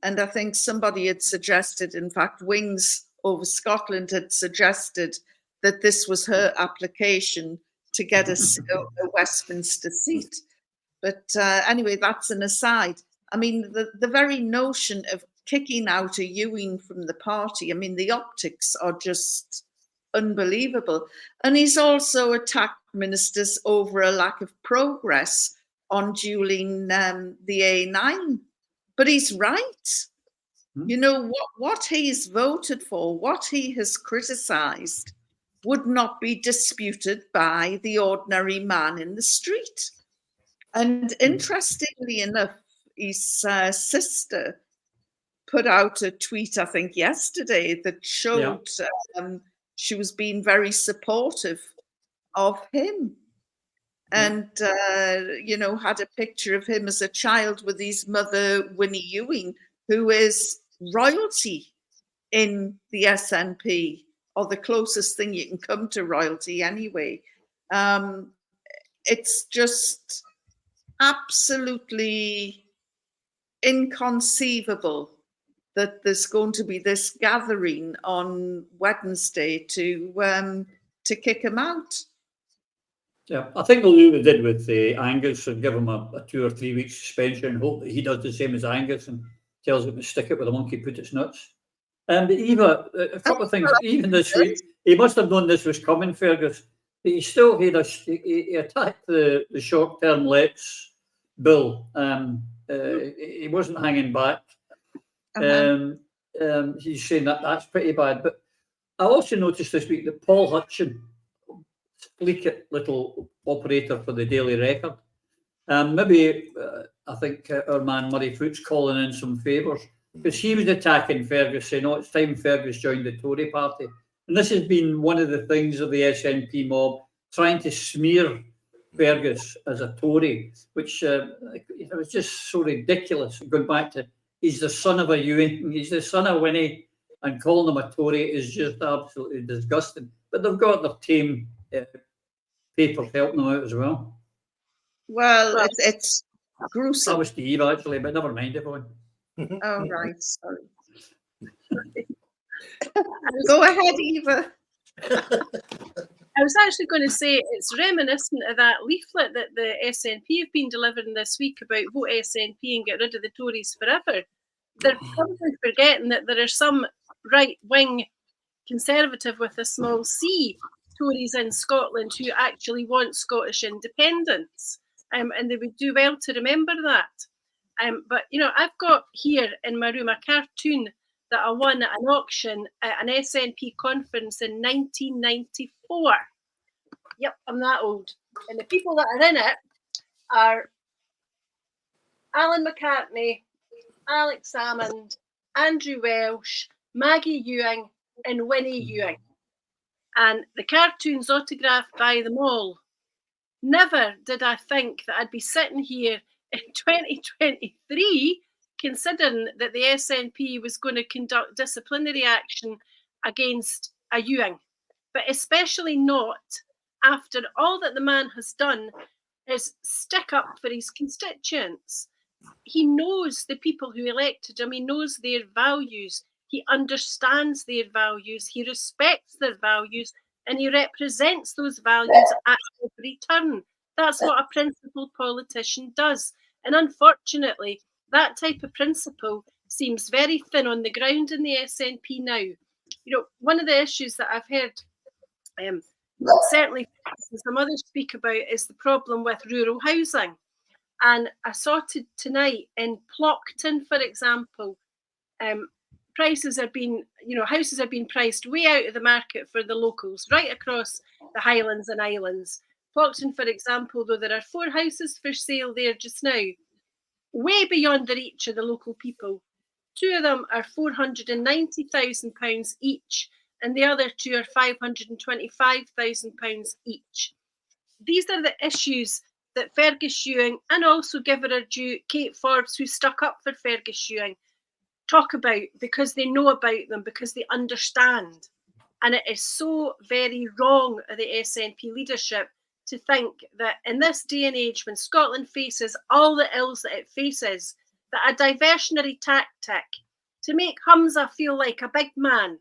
And I think somebody had suggested, in fact, Wings Over Scotland had suggested that this was her application to get a Westminster seat. But anyway, that's an aside. I mean, the very notion of kicking out a Ewing from the party, I mean, the optics are just unbelievable. And he's also attacked ministers over a lack of progress on dueling the A9. But he's right. You know, what he's voted for, what he has criticised, would not be disputed by the ordinary man in the street. And interestingly enough, his sister put out a tweet, I think yesterday, that showed she was being very supportive of him. And, you know, had a picture of him as a child with his mother, Winnie Ewing, who is royalty in the SNP, or the closest thing you can come to royalty anyway. It's just absolutely inconceivable that there's going to be this gathering on Wednesday to kick him out. Yeah, I think they'll do what they did with Angus and give him a 2 or 3 week suspension and hope that he does the same as Angus and tells him to stick it where the monkey put its nuts. But Eva, a couple of things, even this week, he must have known this was coming, Fergus, but he still had he attacked the short-term Let's bill. He wasn't hanging back. He's saying that's pretty bad. But I also noticed this week that Paul Hutchin, sleek little operator for the Daily Record, maybe I think our man Murray Foot's calling in some favours, because he was attacking Fergus, saying, "Oh, it's time Fergus joined the Tory party." And this has been one of the things of the SNP mob, trying to smear Fergus as a Tory, which was just so ridiculous. Going back to, he's the son of a Ewing, he's the son of Winnie, and calling him a Tory is just absolutely disgusting. But they've got their team papers helping them out as well. Well, it's gruesome. That was to Eva, actually, but never mind, everyone. Oh, right, sorry. Go ahead, Eva. I was actually going to say it's reminiscent of that leaflet that the SNP have been delivering this week about vote SNP and get rid of the Tories forever. They're probably forgetting that there are some right-wing Conservative with a small c Tories in Scotland who actually want Scottish independence. And they would do well to remember that. But, you know, I've got here in my room a cartoon that I won at an auction at an SNP conference in 1994. Yep, I'm that old. And the people that are in it are Alan McCartney, Alex Salmond, Andrew Welsh, Maggie Ewing, and Winnie Ewing. And the cartoon's autographed by them all. Never did I think that I'd be sitting here in 2023 considering that the SNP was going to conduct disciplinary action against a Ewing, but especially not after all that the man has done is stick up for his constituents. He knows the people who elected him, he knows their values, he understands their values, he respects their values, and he represents those values at every turn. That's what a principled politician does. And unfortunately, that type of principle seems very thin on the ground in the SNP now. You know, one of the issues that I've heard certainly some others speak about is the problem with rural housing. And I saw tonight in Plockton, for example, prices are being, you know, houses are being priced way out of the market for the locals, right across the Highlands and Islands. Plockton, for example, though there are 4 houses for sale there just now, way beyond the reach of the local people. 2 of them are £490,000 each, and the other 2 are £525,000 each. These are the issues that Fergus Ewing, and also give her due Kate Forbes, who stuck up for Fergus Ewing, talk about, because they know about them, because they understand. And it is so very wrong of the SNP leadership to think that in this day and age, when Scotland faces all the ills that it faces, that a diversionary tactic to make Humza feel like a big man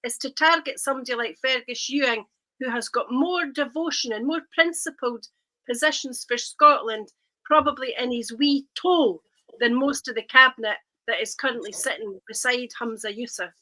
is to target somebody like Fergus Ewing, who has got more devotion and more principled positions for Scotland, probably in his wee toe, than most of the cabinet that is currently sitting beside Humza Yousaf.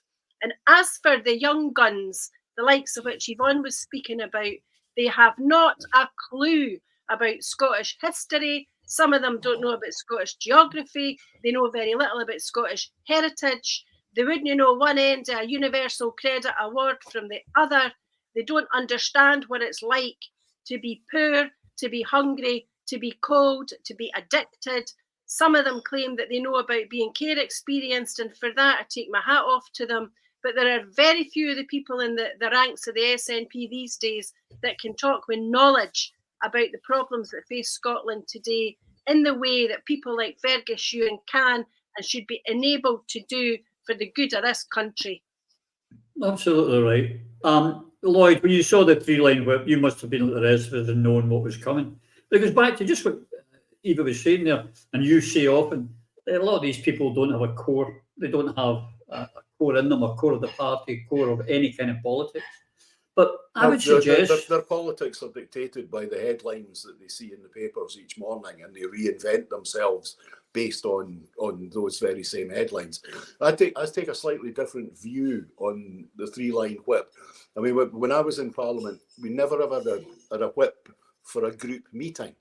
And as for the young guns, the likes of which Yvonne was speaking about, they have not a clue about Scottish history. Some of them don't know about Scottish geography. They know very little about Scottish heritage. They wouldn't know one end of a Universal Credit Award from the other. They don't understand what it's like to be poor, to be hungry, to be cold, to be addicted. Some of them claim that they know about being care experienced, and for that I take my hat off to them. But there are very few of the people in the ranks of the SNP these days that can talk with knowledge about the problems that face Scotland today in the way that people like Fergus Ewing can and should be enabled to do for the good of this country. Absolutely right. Lloyd, when you saw the 3-line whip, you must have been like the rest of us and known what was coming. But it goes back to just what Eva was saying there, and you say often, a lot of these people don't have a core. They don't have a core in them, a core of the party, core of any kind of politics. But I would suggest their politics are dictated by the headlines that they see in the papers each morning, and they reinvent themselves based on those very same headlines. I take a slightly different view on the three-line whip. I mean, when I was in Parliament, we never ever had a whip for a group meeting.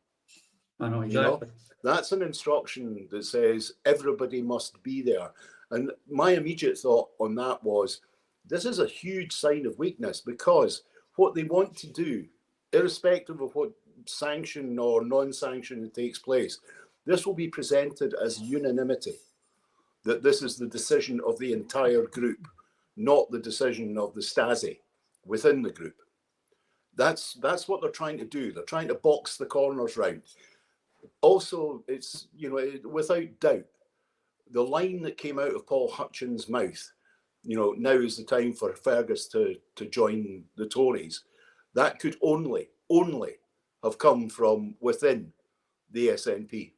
I know exactly. That's an instruction that says everybody must be there. And my immediate thought on that was, this is a huge sign of weakness, because what they want to do, irrespective of what sanction or non-sanction takes place, this will be presented as unanimity, that this is the decision of the entire group, not the decision of the Stasi within the group. That's what they're trying to do. They're trying to box the corners round. Also, it's, without doubt, the line that came out of Paul Hutchins' mouth, now is the time for Fergus to join the Tories, that could only have come from within the SNP.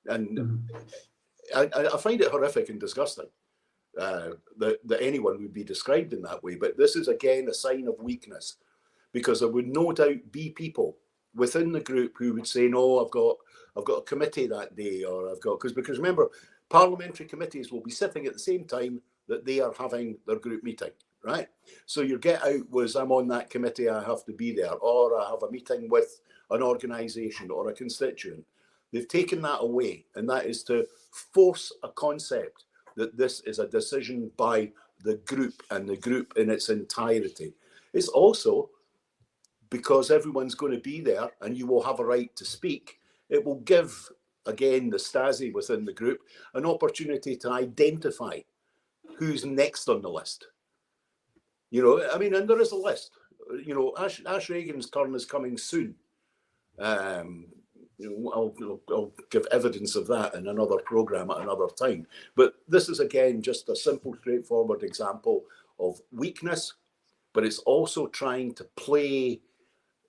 And I find it horrific and disgusting that anyone would be described in that way. But this is, again, a sign of weakness, because there would no doubt be people within the group who would say, no, I've got a committee that day, or because remember, parliamentary committees will be sitting at the same time that they are having their group meeting, right? So your get out was, I'm on that committee, I have to be there, or I have a meeting with an organisation or a constituent. They've taken that away, and that is to force a concept that this is a decision by the group and the group in its entirety. It's also because everyone's going to be there and you will have a right to speak. It will give, again, the Stasi within the group an opportunity to identify who's next on the list. And there is a list. Ash Reagan's turn is coming soon. I'll give evidence of that in another programme at another time. But this is, again, just a simple, straightforward example of weakness, but it's also trying to play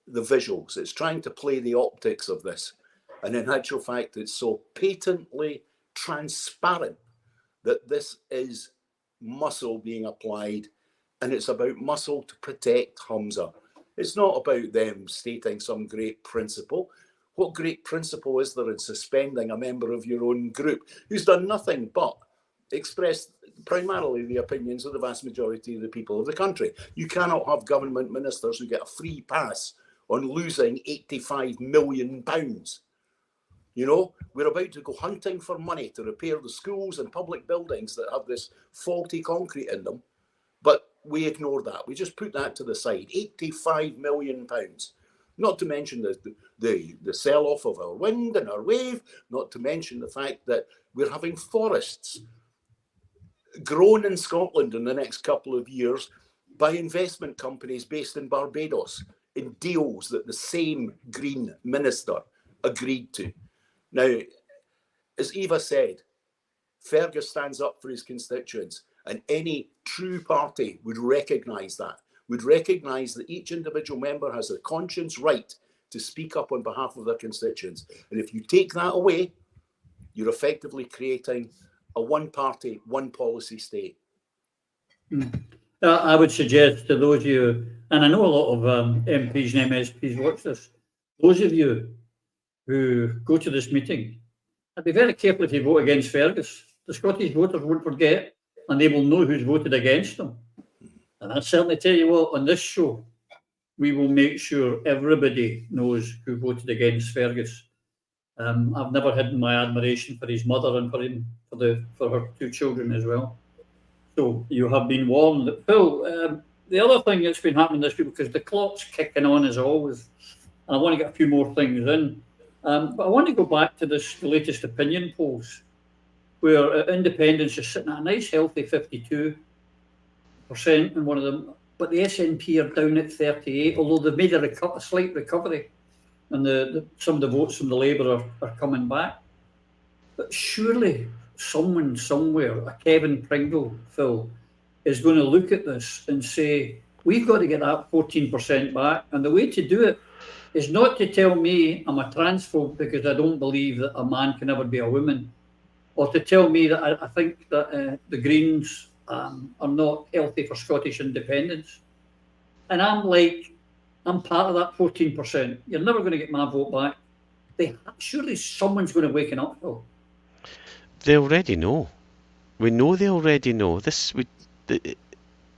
the visuals. It's trying to play the optics of this. And in actual fact, it's so patently transparent that this is muscle being applied, and it's about muscle to protect Hamza. It's not about them stating some great principle. What great principle is there in suspending a member of your own group who's done nothing but express primarily the opinions of the vast majority of the people of the country? You cannot have government ministers who get a free pass on losing £85 million. We're about to go hunting for money to repair the schools and public buildings that have this faulty concrete in them. But we ignore that. We just put that to the side. £85 million. Not to mention the sell-off of our wind and our wave. Not to mention the fact that we're having forests grown in Scotland in the next couple of years by investment companies based in Barbados in deals that the same Green Minister agreed to. Now, as Eva said, Fergus stands up for his constituents, and any true party would recognise that, would recognise that each individual member has a conscience right to speak up on behalf of their constituents. And if you take that away, you're effectively creating a one-party, one-policy state. I would suggest to those of you, and I know a lot of MPs and MSPs watch this, those of you who go to this meeting, I'd be very careful if you vote against Fergus. The Scottish voters won't forget, and they will know who's voted against them. And I certainly tell you what, on this show, we will make sure everybody knows who voted against Fergus. I've never hidden my admiration for his mother and for her two children as well. So you have been warned. Phil, the other thing that's been happening this week, because the clock's kicking on as always, and I want to get a few more things in, but I want to go back to the latest opinion polls, where independents are sitting at a nice healthy 52% in one of them, but the SNP are down at 38, although they've made a slight recovery, and some of the votes from the Labour are coming back. But surely someone somewhere, a Kevin Pringle, Phil, is going to look at this and say, we've got to get that 14% back. And the way to do it is not to tell me I'm a transphobe because I don't believe that a man can ever be a woman, or to tell me that I think that the Greens are not healthy for Scottish independence. And I'm like, I'm part of that 14%. You're never going to get my vote back. Surely someone's going to wake up. Oh. They already know. We know they already know.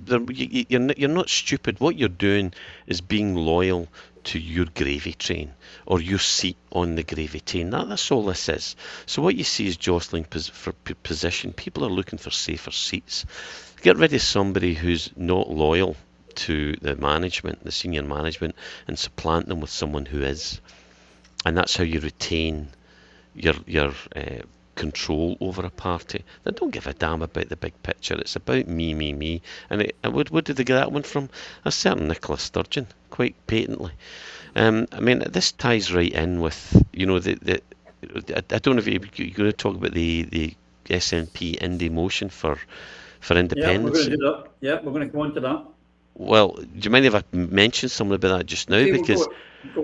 You're not stupid. What you're doing is being loyal to your gravy train or your seat on the gravy train. That's all this is. So what you see is jostling for position. People are looking for safer seats. Get rid of somebody who's not loyal to the management, the senior management, and supplant them with someone who is. And that's how you retain your control over a party. They don't give a damn about the big picture. It's about me. And what did they get that one from? A certain Nicola Sturgeon, quite patently. I mean, this ties right in with, I don't know if you're going to talk about the SNP Indie motion for independence. Yeah, we're going to do that. Yeah, we're going to go on to that. Well, do you mind if I mention something about that just now? Okay,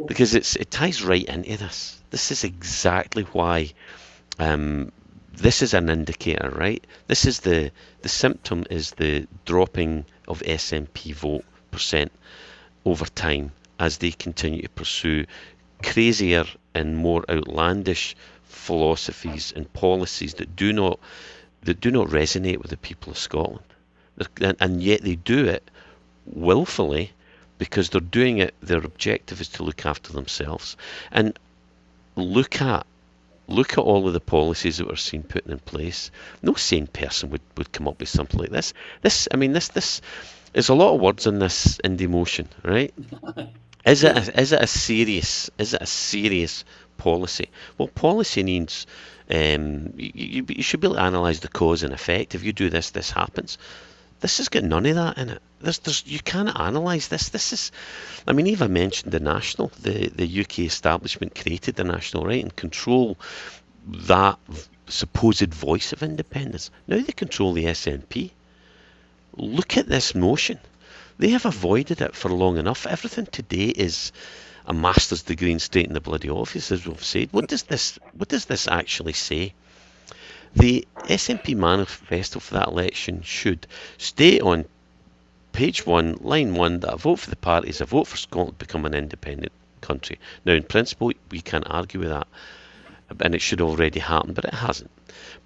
because it ties right into this. This is exactly why this is an indicator, right? This is the symptom is the dropping of SNP vote percent over time as they continue to pursue crazier and more outlandish philosophies and policies that do not resonate with the people of Scotland, and yet they do it willfully because they're doing it. Their objective is to look after themselves. And look at all of the policies that we're seeing put in place. No sane person would come up with something like this. This there's a lot of words in this indie motion, right? Is it a serious policy? Well, policy needs you should be able to analyse the cause and effect. If you do this happens. This has got none of that in it. You can't analyse this. This is, I mean, Eva mentioned the National. The UK establishment created the National, right, and control that supposed voice of independence. Now they control the SNP. Look at this motion. They have avoided it for long enough. Everything today is a master's degree in state in the bloody office, as we've said. What does this actually say? The SNP manifesto for that election should state on page 1, line 1, that a vote for the party is a vote for Scotland to become an independent country. Now, in principle, we can't argue with that, and it should already happen, but it hasn't.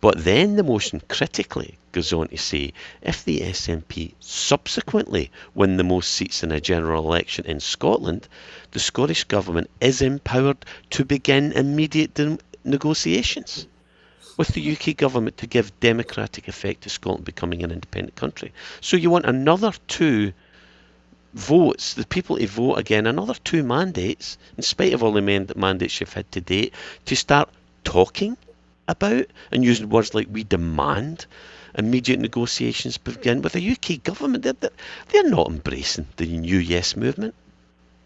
But then the motion critically goes on to say, if the SNP subsequently win the most seats in a general election in Scotland, the Scottish Government is empowered to begin immediate negotiations with the UK government to give democratic effect to Scotland becoming an independent country. So you want another 2 votes, the people to vote again, another 2 mandates, in spite of all the mandates you've had to date, to start talking about and using words like we demand immediate negotiations begin with the UK government. They're not embracing the new Yes movement.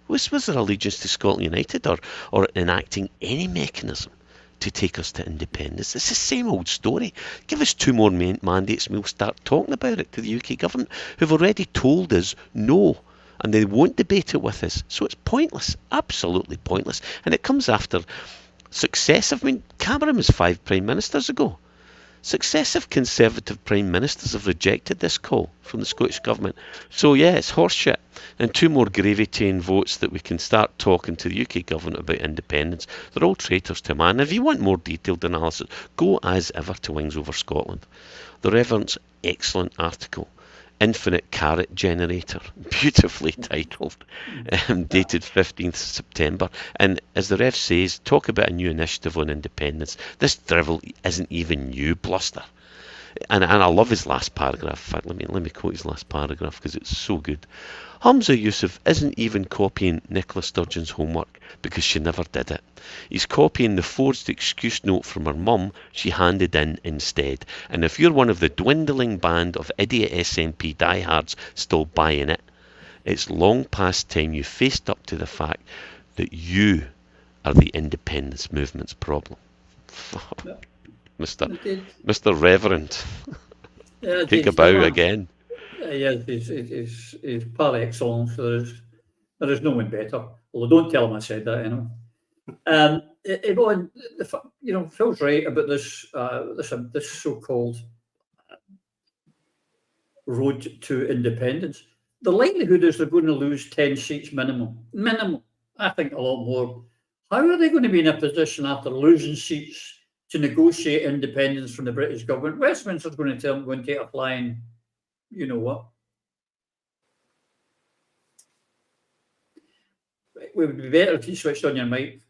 Was their allegiance to Scotland United or enacting any mechanism to take us to independence? It's the same old story. Give us 2 more mandates and we'll start talking about it to the UK government, who've already told us no, and they won't debate it with us. So it's pointless, absolutely pointless. And it comes after successive, Cameron was 5 prime ministers ago. Successive Conservative prime ministers have rejected this call from the Scottish Government. So yeah, it's horseshit. And 2 more gravy train votes that we can start talking to the UK Government about independence. They're all traitors to man. If you want more detailed analysis, go as ever to Wings Over Scotland. The Reverend's excellent article, Infinite Carrot Generator, beautifully titled, dated 15th September. And as the Rev says, talk about a new initiative on independence. This drivel isn't even new bluster. And I love his last paragraph. In fact, let me quote his last paragraph because it's so good. Hamza Yusuf isn't even copying Nicola Sturgeon's homework because she never did it. He's copying the forged excuse note from her mum she handed in instead. And if you're one of the dwindling band of idiot SNP diehards still buying it, it's long past time you faced up to the fact that you are the independence movement's problem. Mr. Reverend, take a bow again. Yes, he's par excellence. There is no one better. Although don't tell him I said that, Phil's right about this this so-called road to independence. The likelihood is they're going to lose 10 seats minimum. Minimum. I think a lot more. How are they going to be in a position after losing seats to negotiate independence from the British government? Westminster's going to tell them, go and take a flying, you know what? It would be better if you switched on your mic.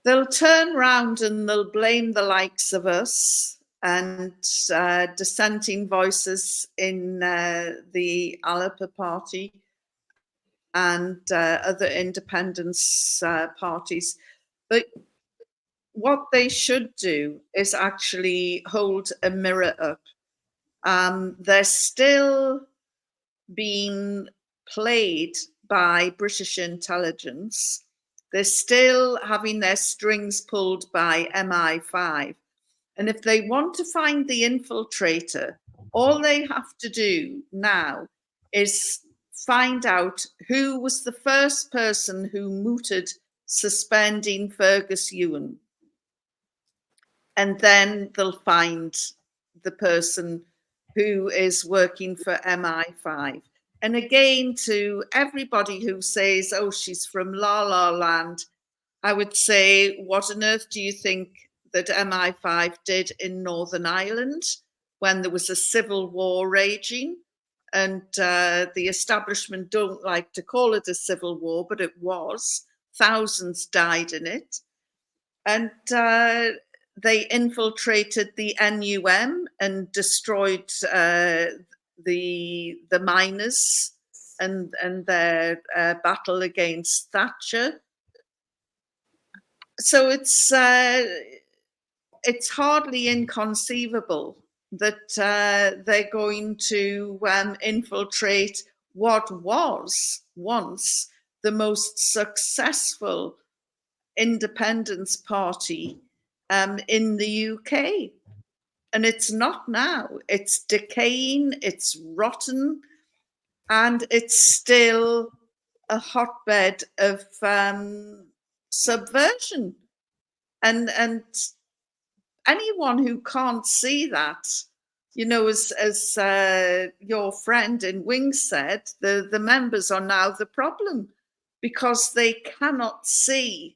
They'll turn round and they'll blame the likes of us and dissenting voices in the Alapa Party and other independence parties. But what they should do is actually hold a mirror up. They're still being played by British intelligence. They're still having their strings pulled by MI5. And if they want to find the infiltrator, all they have to do now is find out who was the first person who mooted suspending Fergus Ewing. And then they'll find the person who is working for MI5. And again, to everybody who says, oh, she's from La La Land, I would say, what on earth do you think that MI5 did in Northern Ireland when there was a civil war raging? And the establishment don't like to call it a civil war, but it was. Thousands died in it. And they infiltrated the NUM and destroyed the miners and their battle against Thatcher. So it's hardly inconceivable that they're going to infiltrate what was once the most successful independence party in the UK. And it's not now. It's decaying, it's rotten, and it's still a hotbed of subversion. And anyone who can't see that, you know, as your friend in Ewing said, the members are now the problem because they cannot see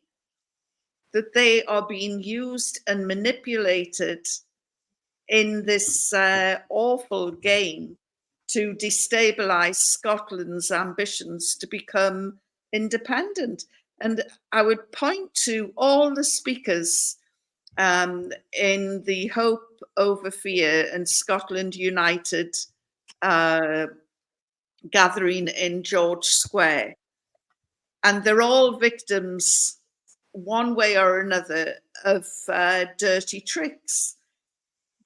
that they are being used and manipulated in this awful game to destabilise Scotland's ambitions to become independent. And I would point to all the speakers in the Hope Over Fear and Scotland United gathering in George Square. And they're all victims, one way or another, of dirty tricks.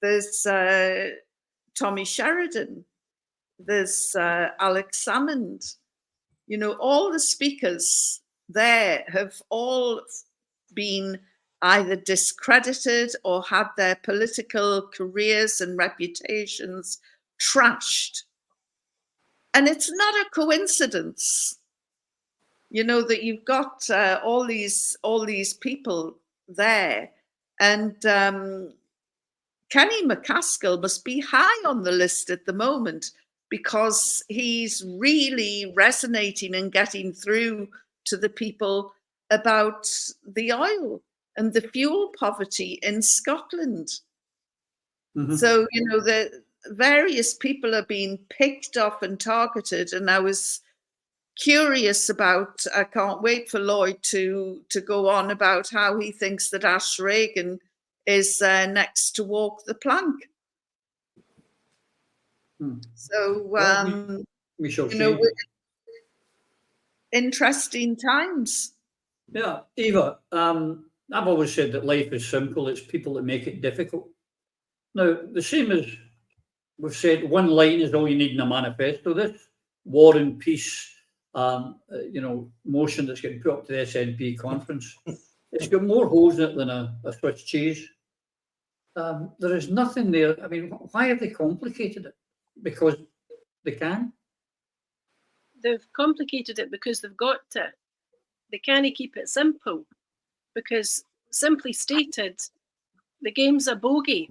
There's Tommy Sheridan, there's Alex Salmond. You know, all the speakers there have all been either discredited or had their political careers and reputations trashed. And it's not a coincidence, you know, that you've got all these people there. And Kenny McCaskill must be high on the list at the moment because he's really resonating and getting through to the people about the oil and the fuel poverty in Scotland. Mm-hmm. So, you know, the various people are being picked off and targeted. And I was curious about, I can't wait for Lloyd to go on about how he thinks that Ash Reagan is next to walk the plank. So, we shall see. You know, interesting times. Yeah, Eva, I've always said that life is simple. It's people that make it difficult. Now, the same as we've said, one line is all you need in a manifesto. This war and peace, you know, motion that's getting put up to the SNP conference, it's got more holes in it than a Swiss cheese. There is nothing there. I mean, why have they complicated it? Because They can? They've complicated it because they've got to. They can't keep it simple because, simply stated, the game's a bogey.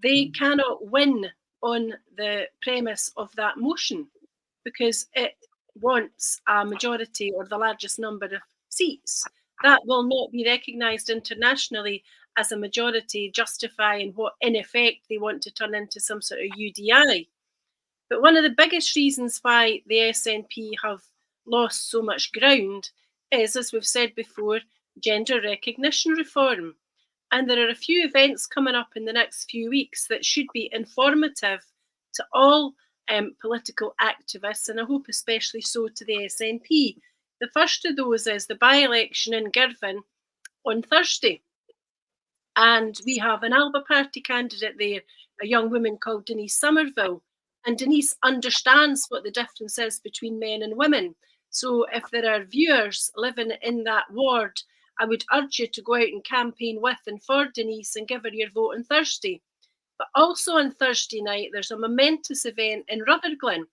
They cannot win on the premise of that motion because it wants a majority or the largest number of seats. That will not be recognised internationally as a majority justifying what, in effect, they want to turn into some sort of UDI. But one of the biggest reasons why the SNP have lost so much ground is, as we've said before, gender recognition reform. And there are a few events coming up in the next few weeks that should be informative to all political activists, and I hope especially so to the SNP. The first of those is the by-election in Girvan on Thursday. And we have an Alba Party candidate there, a young woman called Denise Somerville. And Denise understands what the difference is between men and women. So if there are viewers living in that ward, I would urge you to go out and campaign with and for Denise and give her your vote on Thursday. But also on Thursday night, there's a momentous event in Rutherglen.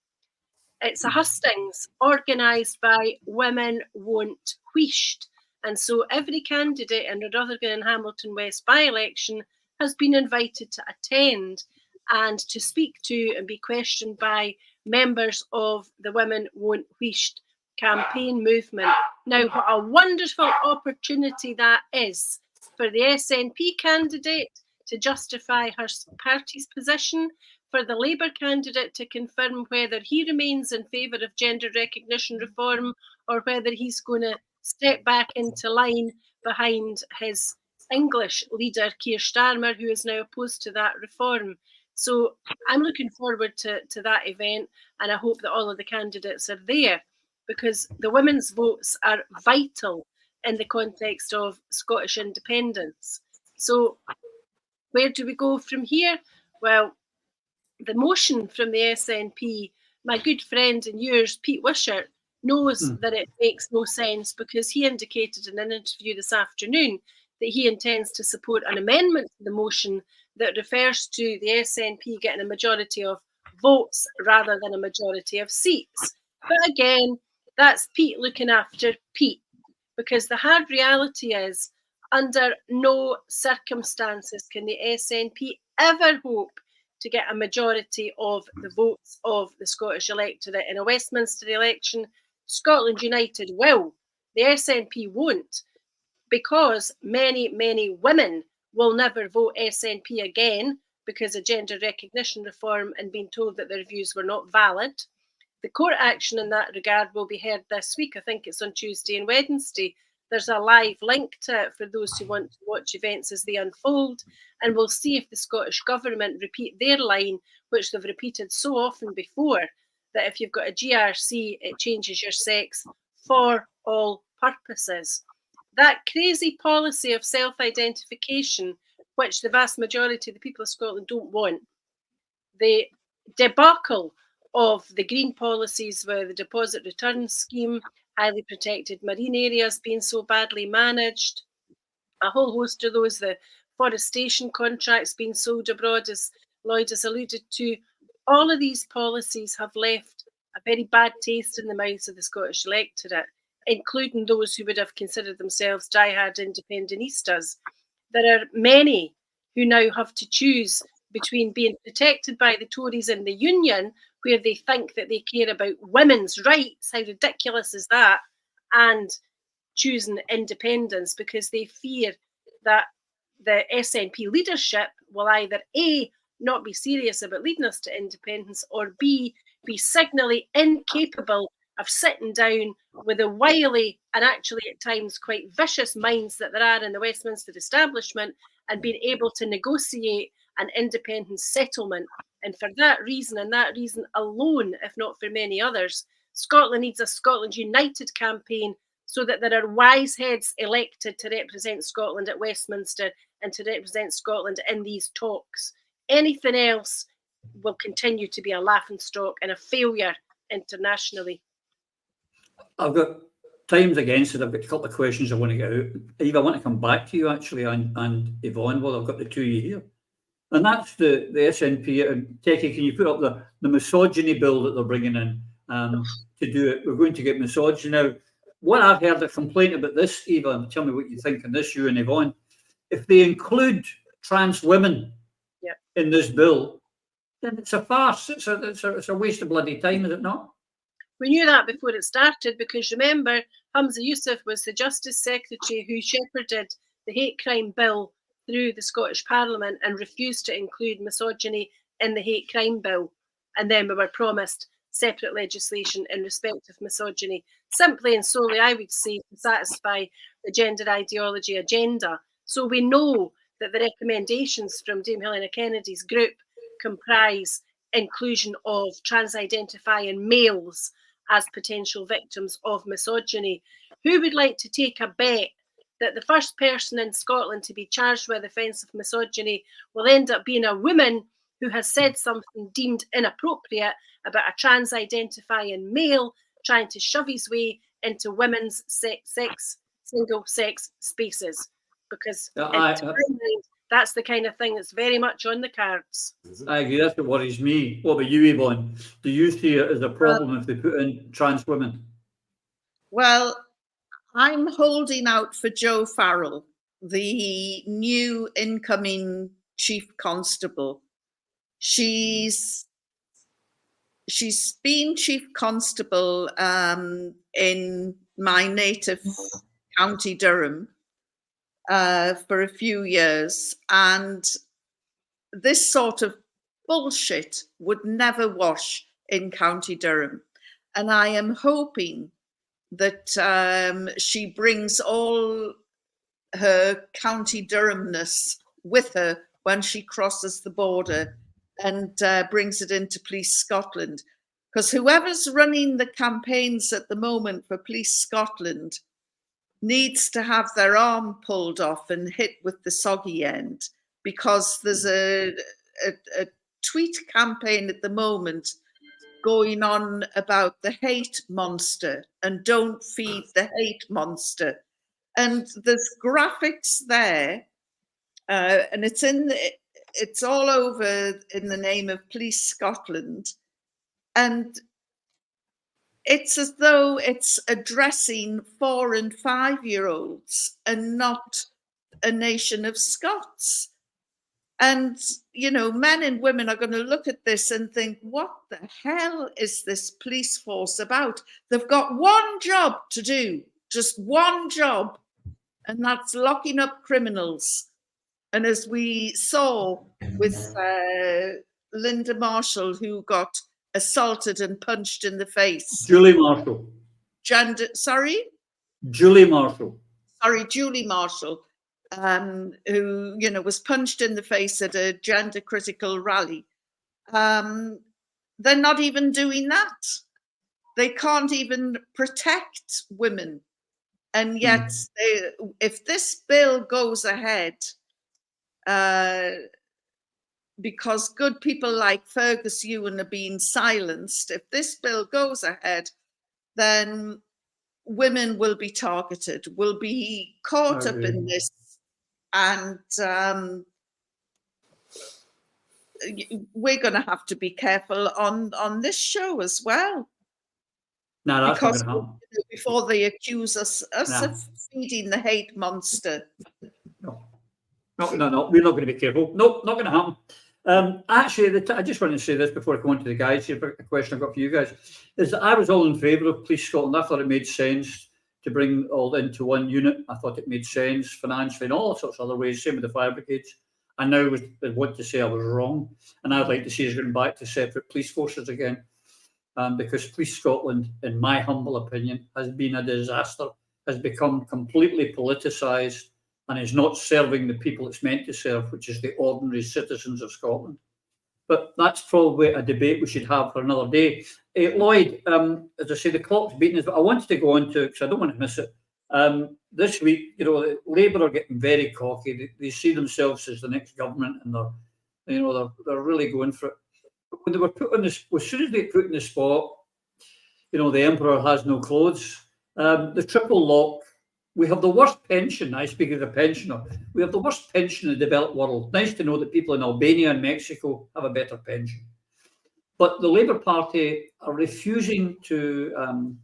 It's a hustings organised by Women Won't Wheesht. And so every candidate in the Rutherglen and Hamilton West by-election has been invited to attend and to speak to and be questioned by members of the Women Won't Wheesht campaign movement. Now, what a wonderful opportunity that is for the SNP candidate to justify her party's position, for the Labour candidate to confirm whether he remains in favour of gender recognition reform or whether he's going to step back into line behind his English leader, Keir Starmer, who is now opposed to that reform. So I'm looking forward to that event, and I hope that all of the candidates are there, because the women's votes are vital in the context of Scottish independence. So where do we go from here? Well, the motion from the SNP, my good friend and yours, Pete Wishart, knows that it makes no sense, because he indicated in an interview this afternoon that he intends to support an amendment to the motion that refers to the SNP getting a majority of votes rather than a majority of seats. But again, that's Pete looking after Pete, because the hard reality is, under no circumstances can the SNP ever hope to get a majority of the votes of the Scottish electorate in a Westminster election. Scotland United will. The SNP won't, because many, many women will never vote SNP again because of gender recognition reform and being told that their views were not valid. The court action in that regard will be heard this week. I think it's on Tuesday and Wednesday. There's a live link to it for those who want to watch events as they unfold. And we'll see if the Scottish Government repeat their line, which they've repeated so often before, that if you've got a GRC, it changes your sex for all purposes. That crazy policy of self-identification, which the vast majority of the people of Scotland don't want, the debacle of the green policies with the deposit return scheme, highly protected marine areas being so badly managed, a whole host of those, the forestation contracts being sold abroad, as Lloyd has alluded to, all of these policies have left a very bad taste in the mouths of the Scottish electorate, including those who would have considered themselves diehard independentistas. There are many who now have to choose between being protected by the Tories in the Union, where they think that they care about women's rights, how ridiculous is that, and choosing independence because they fear that the SNP leadership will either A, not be serious about leading us to independence, or B, be signally incapable of sitting down with the wily and actually at times quite vicious minds that there are in the Westminster establishment and being able to negotiate an independent settlement. And for that reason, and that reason alone, if not for many others, Scotland needs a Scotland United campaign so that there are wise heads elected to represent Scotland at Westminster and to represent Scotland in these talks. Anything else will continue to be a laughingstock and a failure internationally. I've got time's against it. I've got a couple of questions I want to get out. Eve, I want to come back to you actually, and Yvonne, while I've got the two of you here. And that's the SNP. And Techie, can you put up the misogyny bill that they're bringing in to do it? We're going to get misogyny. Now, what I've heard a complaint about this, Eva, and tell me what you think on this, you and Yvonne, if they include trans women in this bill, then it's a farce. It's a waste of bloody time, is it not? We knew that before it started, because remember, Hamza Yousaf was the Justice Secretary who shepherded the hate crime bill through the Scottish Parliament and refused to include misogyny in the hate crime bill. And then we were promised separate legislation in respect of misogyny, simply and solely, I would say, to satisfy the gender ideology agenda. So we know that the recommendations from Dame Helena Kennedy's group comprise inclusion of trans-identifying males as potential victims of misogyny. Who would like to take a bet that the first person in Scotland to be charged with offence of misogyny will end up being a woman who has said something deemed inappropriate about a trans-identifying male trying to shove his way into women's single-sex spaces? Because that's the kind of thing that's very much on the cards. I agree. That's what worries me. What about you, Yvonne? Do you see it as a problem if they put in trans women? Well, I'm holding out for Jo Farrell, the new incoming Chief Constable. She's been Chief Constable in my native County Durham for a few years, and this sort of bullshit would never wash in County Durham. And I am hoping that she brings all her County Durhamness with her when she crosses the border and brings it into Police Scotland. Because whoever's running the campaigns at the moment for Police Scotland needs to have their arm pulled off and hit with the soggy end, because there's a tweet campaign at the moment going on about the hate monster and don't feed the hate monster. And there's graphics there, and it's all over in the name of Police Scotland. And it's as though it's addressing 4- and 5-year-olds and not a nation of Scots. And, you know, men and women are going to look at this and think, what the hell is this police force about? They've got one job to do, just one job, and that's locking up criminals. And as we saw with Linda Marshall, who got assaulted and punched in the face. Julie Marshall. Julie Marshall. Sorry, Julie Marshall, who, you know, was punched in the face at a gender critical rally. They're not even doing that. They can't even protect women. And yet, if this bill goes ahead, because good people like Fergus Ewing are being silenced, if this bill goes ahead, then women will be targeted, will be caught up in this. And we're going to have to be careful on this show as well. No, that's because not going to happen. Before they accuse us of feeding the hate monster. No, we're not going to be careful. No, not going to happen. Actually, I just want to say this before I go on to the guys here. A question I've got for you guys is that I was all in favour of Police Scotland. I thought it made sense to bring all into one unit. I thought it made sense financially and all sorts of other ways. Same with the fire brigades. I now want to say I was wrong, and I'd like to see us going back to separate police forces again, because Police Scotland, in my humble opinion, has been a disaster. Has become completely politicised and is not serving the people it's meant to serve, which is the ordinary citizens of Scotland. But that's probably a debate we should have for another day. Lloyd, as I say, the clock's beating us, but I wanted to go on to, because I don't want to miss it. This week, you know, Labour are getting very cocky. They see themselves as the next government, and they're really going for it. But when they were put on this, as soon as they put in the spot, you know, the Emperor has no clothes. The triple lock We have the worst pension. I speak as a pensioner. We have the worst pension in the developed world. Nice to know that people in Albania and Mexico have a better pension. But the Labour Party are refusing to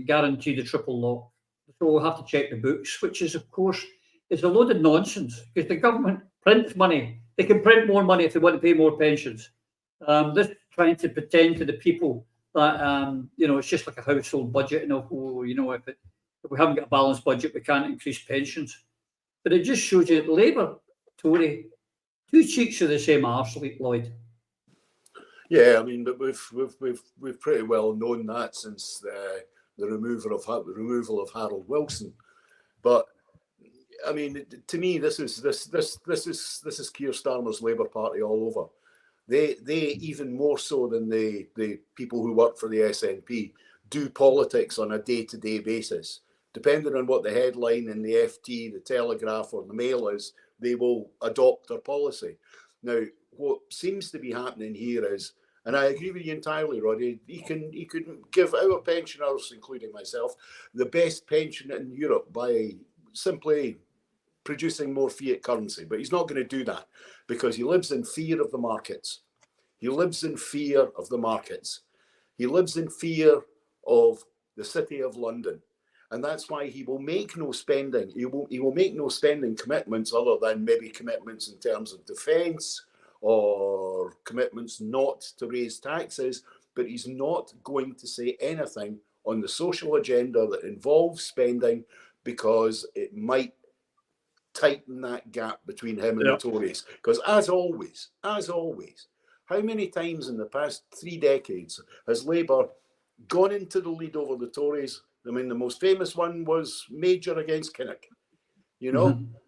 guarantee the triple lock. So we'll have to check the books, which is, of course, it's a load of nonsense because the government prints money. They can print more money if they want to pay more pensions. This is trying to pretend to the people that, it's just like a household budget. And, if we haven't got a balanced budget, we can't increase pensions. But it just shows you that Labour, Tory, two cheeks of the same arse, Lloyd. Yeah, I mean, but we've pretty well known that since the removal of Harold Wilson. But I mean, to me, this is Keir Starmer's Labour Party all over. They even more so than the people who work for the SNP do politics on a day-to-day basis. Depending on what the headline in the FT, the Telegraph, or the Mail is, they will adopt their policy. Now, what seems to be happening here is, and I agree with you entirely, Roddy, he can give our pensioners, including myself, the best pension in Europe by simply producing more fiat currency. But he's not going to do that because he lives in fear of the markets. He lives in fear of the markets. He lives in fear of the City of London. And that's why he will make no spending. He will make no spending commitments other than maybe commitments in terms of defence or commitments not to raise taxes. But he's not going to say anything on the social agenda that involves spending because it might tighten that gap between him and the Tories. Because as always, how many times in the past 3 decades has Labour gone into the lead over the Tories? I mean, the most famous one was Major against Kinnock.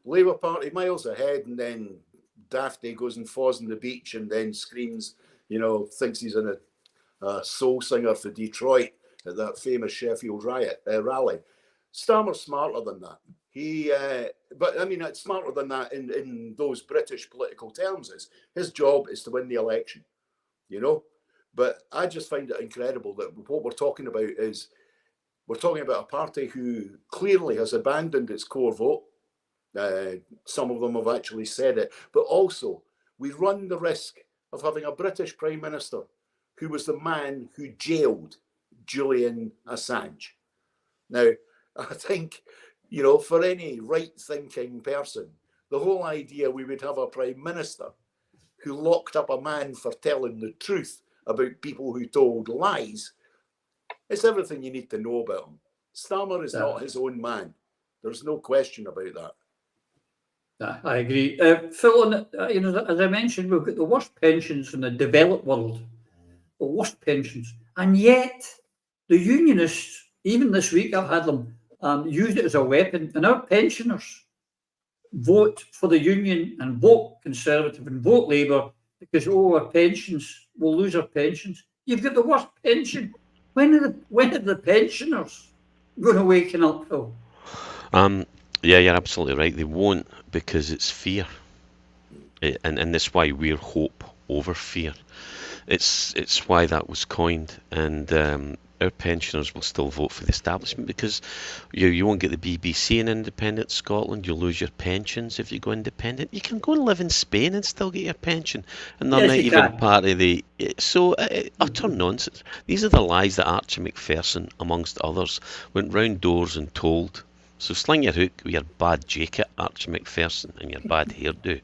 Labour Party miles ahead, and then Daphne goes and falls on the beach and then screams, thinks he's in a soul singer for Detroit at that famous Sheffield rally. Starmer's smarter than that. But I mean, it's smarter than that in those British political terms. His job is to win the election, But I just find it incredible that what we're talking about is we're talking about a party who clearly has abandoned its core vote. Some of them have actually said it, but also we run the risk of having a British Prime Minister who was the man who jailed Julian Assange. Now, I think, for any right-thinking person, the whole idea we would have a Prime Minister who locked up a man for telling the truth about people who told lies, it's everything you need to know about him. Starmer is not his own man. There's no question about that. I agree. Phil, as I mentioned, we've got the worst pensions in the developed world. The worst pensions. And yet, the unionists, even this week, I've had them use it as a weapon. And our pensioners vote for the union and vote Conservative and vote Labour because, our pensions, we'll lose our pensions. You've got the worst pension. When are the pensioners going to waken up, Phil? Yeah, you're absolutely right. They won't because it's fear. And that's why we're hope over fear. It's why that was coined. And our pensioners will still vote for the establishment because you won't get the BBC in independent Scotland. You'll lose your pensions if you go independent. You can go and live in Spain and still get your pension, and they're not even part of the. So utter nonsense. These are the lies that Archie Macpherson, amongst others, went round doors and told. So sling your hook with your bad jacket, Archie Macpherson, and your bad hairdo,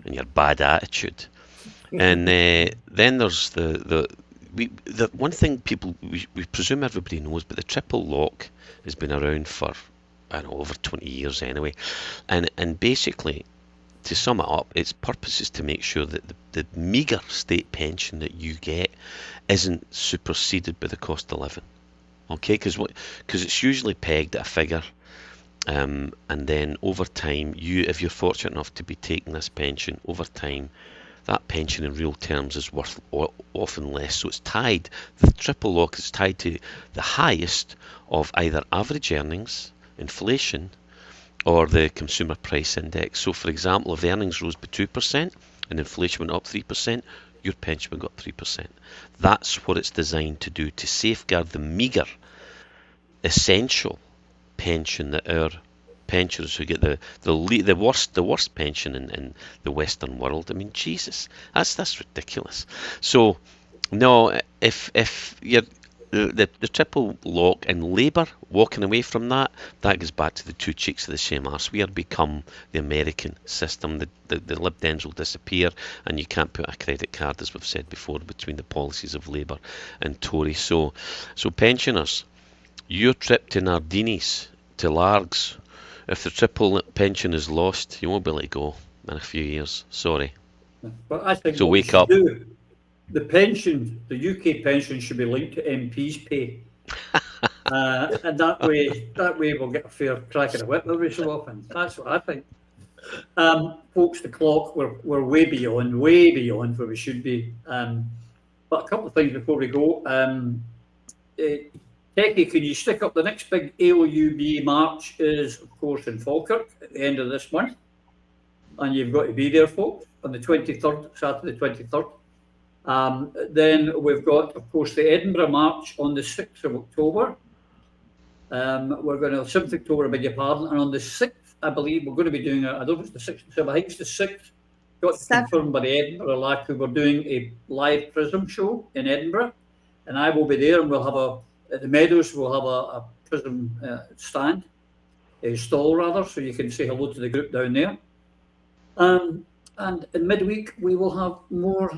and your bad attitude. And then there's the one thing we presume everybody knows, but the triple lock has been around for, I don't know, over 20 years anyway. And basically, to sum it up, its purpose is to make sure that the meagre state pension that you get isn't superseded by the cost of living. Okay, because it's usually pegged at a figure. And then over time, if you're fortunate enough to be taking this pension, over time, that pension in real terms is worth often less. So it's tied, the triple lock is tied to the highest of either average earnings, inflation, or the consumer price index. So for example, if earnings rose by 2% and inflation went up 3%, your pension would go up 3%. That's what it's designed to do, to safeguard the meagre, essential pension that our pensioners who get the worst pension in the Western world. I mean, Jesus, that's ridiculous. So no, if you're the triple lock and Labour walking away from that goes back to the two cheeks of the same arse. We are become the American system. The Lib Dems will disappear, and you can't put a credit card, as we've said before, between the policies of Labour and Tory. So pensioners, your trip to Nardinis, to Largs, if the triple pension is lost, you won't be able to go in a few years. Sorry. But I think so wake up. The pension, the UK pension, should be linked to MPs' pay, and that way we'll get a fair crack at the whip every so often. That's what I think. Folks, the clock, we're way beyond where we should be. But a couple of things before we go. Techie, can you stick up the next big AOUB march? Is of course in Falkirk at the end of this month, and you've got to be there, folks, on the 23rd, Saturday 23rd. Then we've got, of course, the Edinburgh March on the 6th of October. We're going to 7th of October, I beg your pardon, and on the 6th, I believe, we're going to be doing, I don't know if it's the 6th or 7th, I think it's the 6th, got confirmed by the Edinburgh LAC, who we're doing a live Prism show in Edinburgh, and I will be there, and we'll have at the Meadows, we'll have a Prism stand, a stall rather, so you can say hello to the group down there. And in midweek, we will have more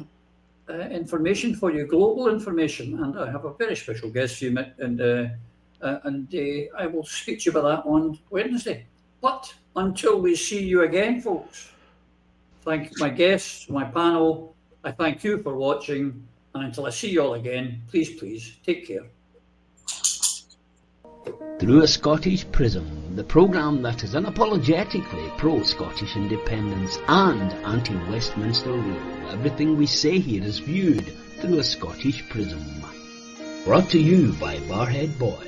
information for you, global information, and I have a very special guest for you, and I will speak to you about that on Wednesday. But until we see you again, folks, thank my guests, my panel, I thank you for watching, and until I see you all again, please take care. Through a Scottish Prism, the programme that is unapologetically pro-Scottish independence and anti-Westminster rule. Everything we say here is viewed through a Scottish prism. Brought to you by Barhead Boy.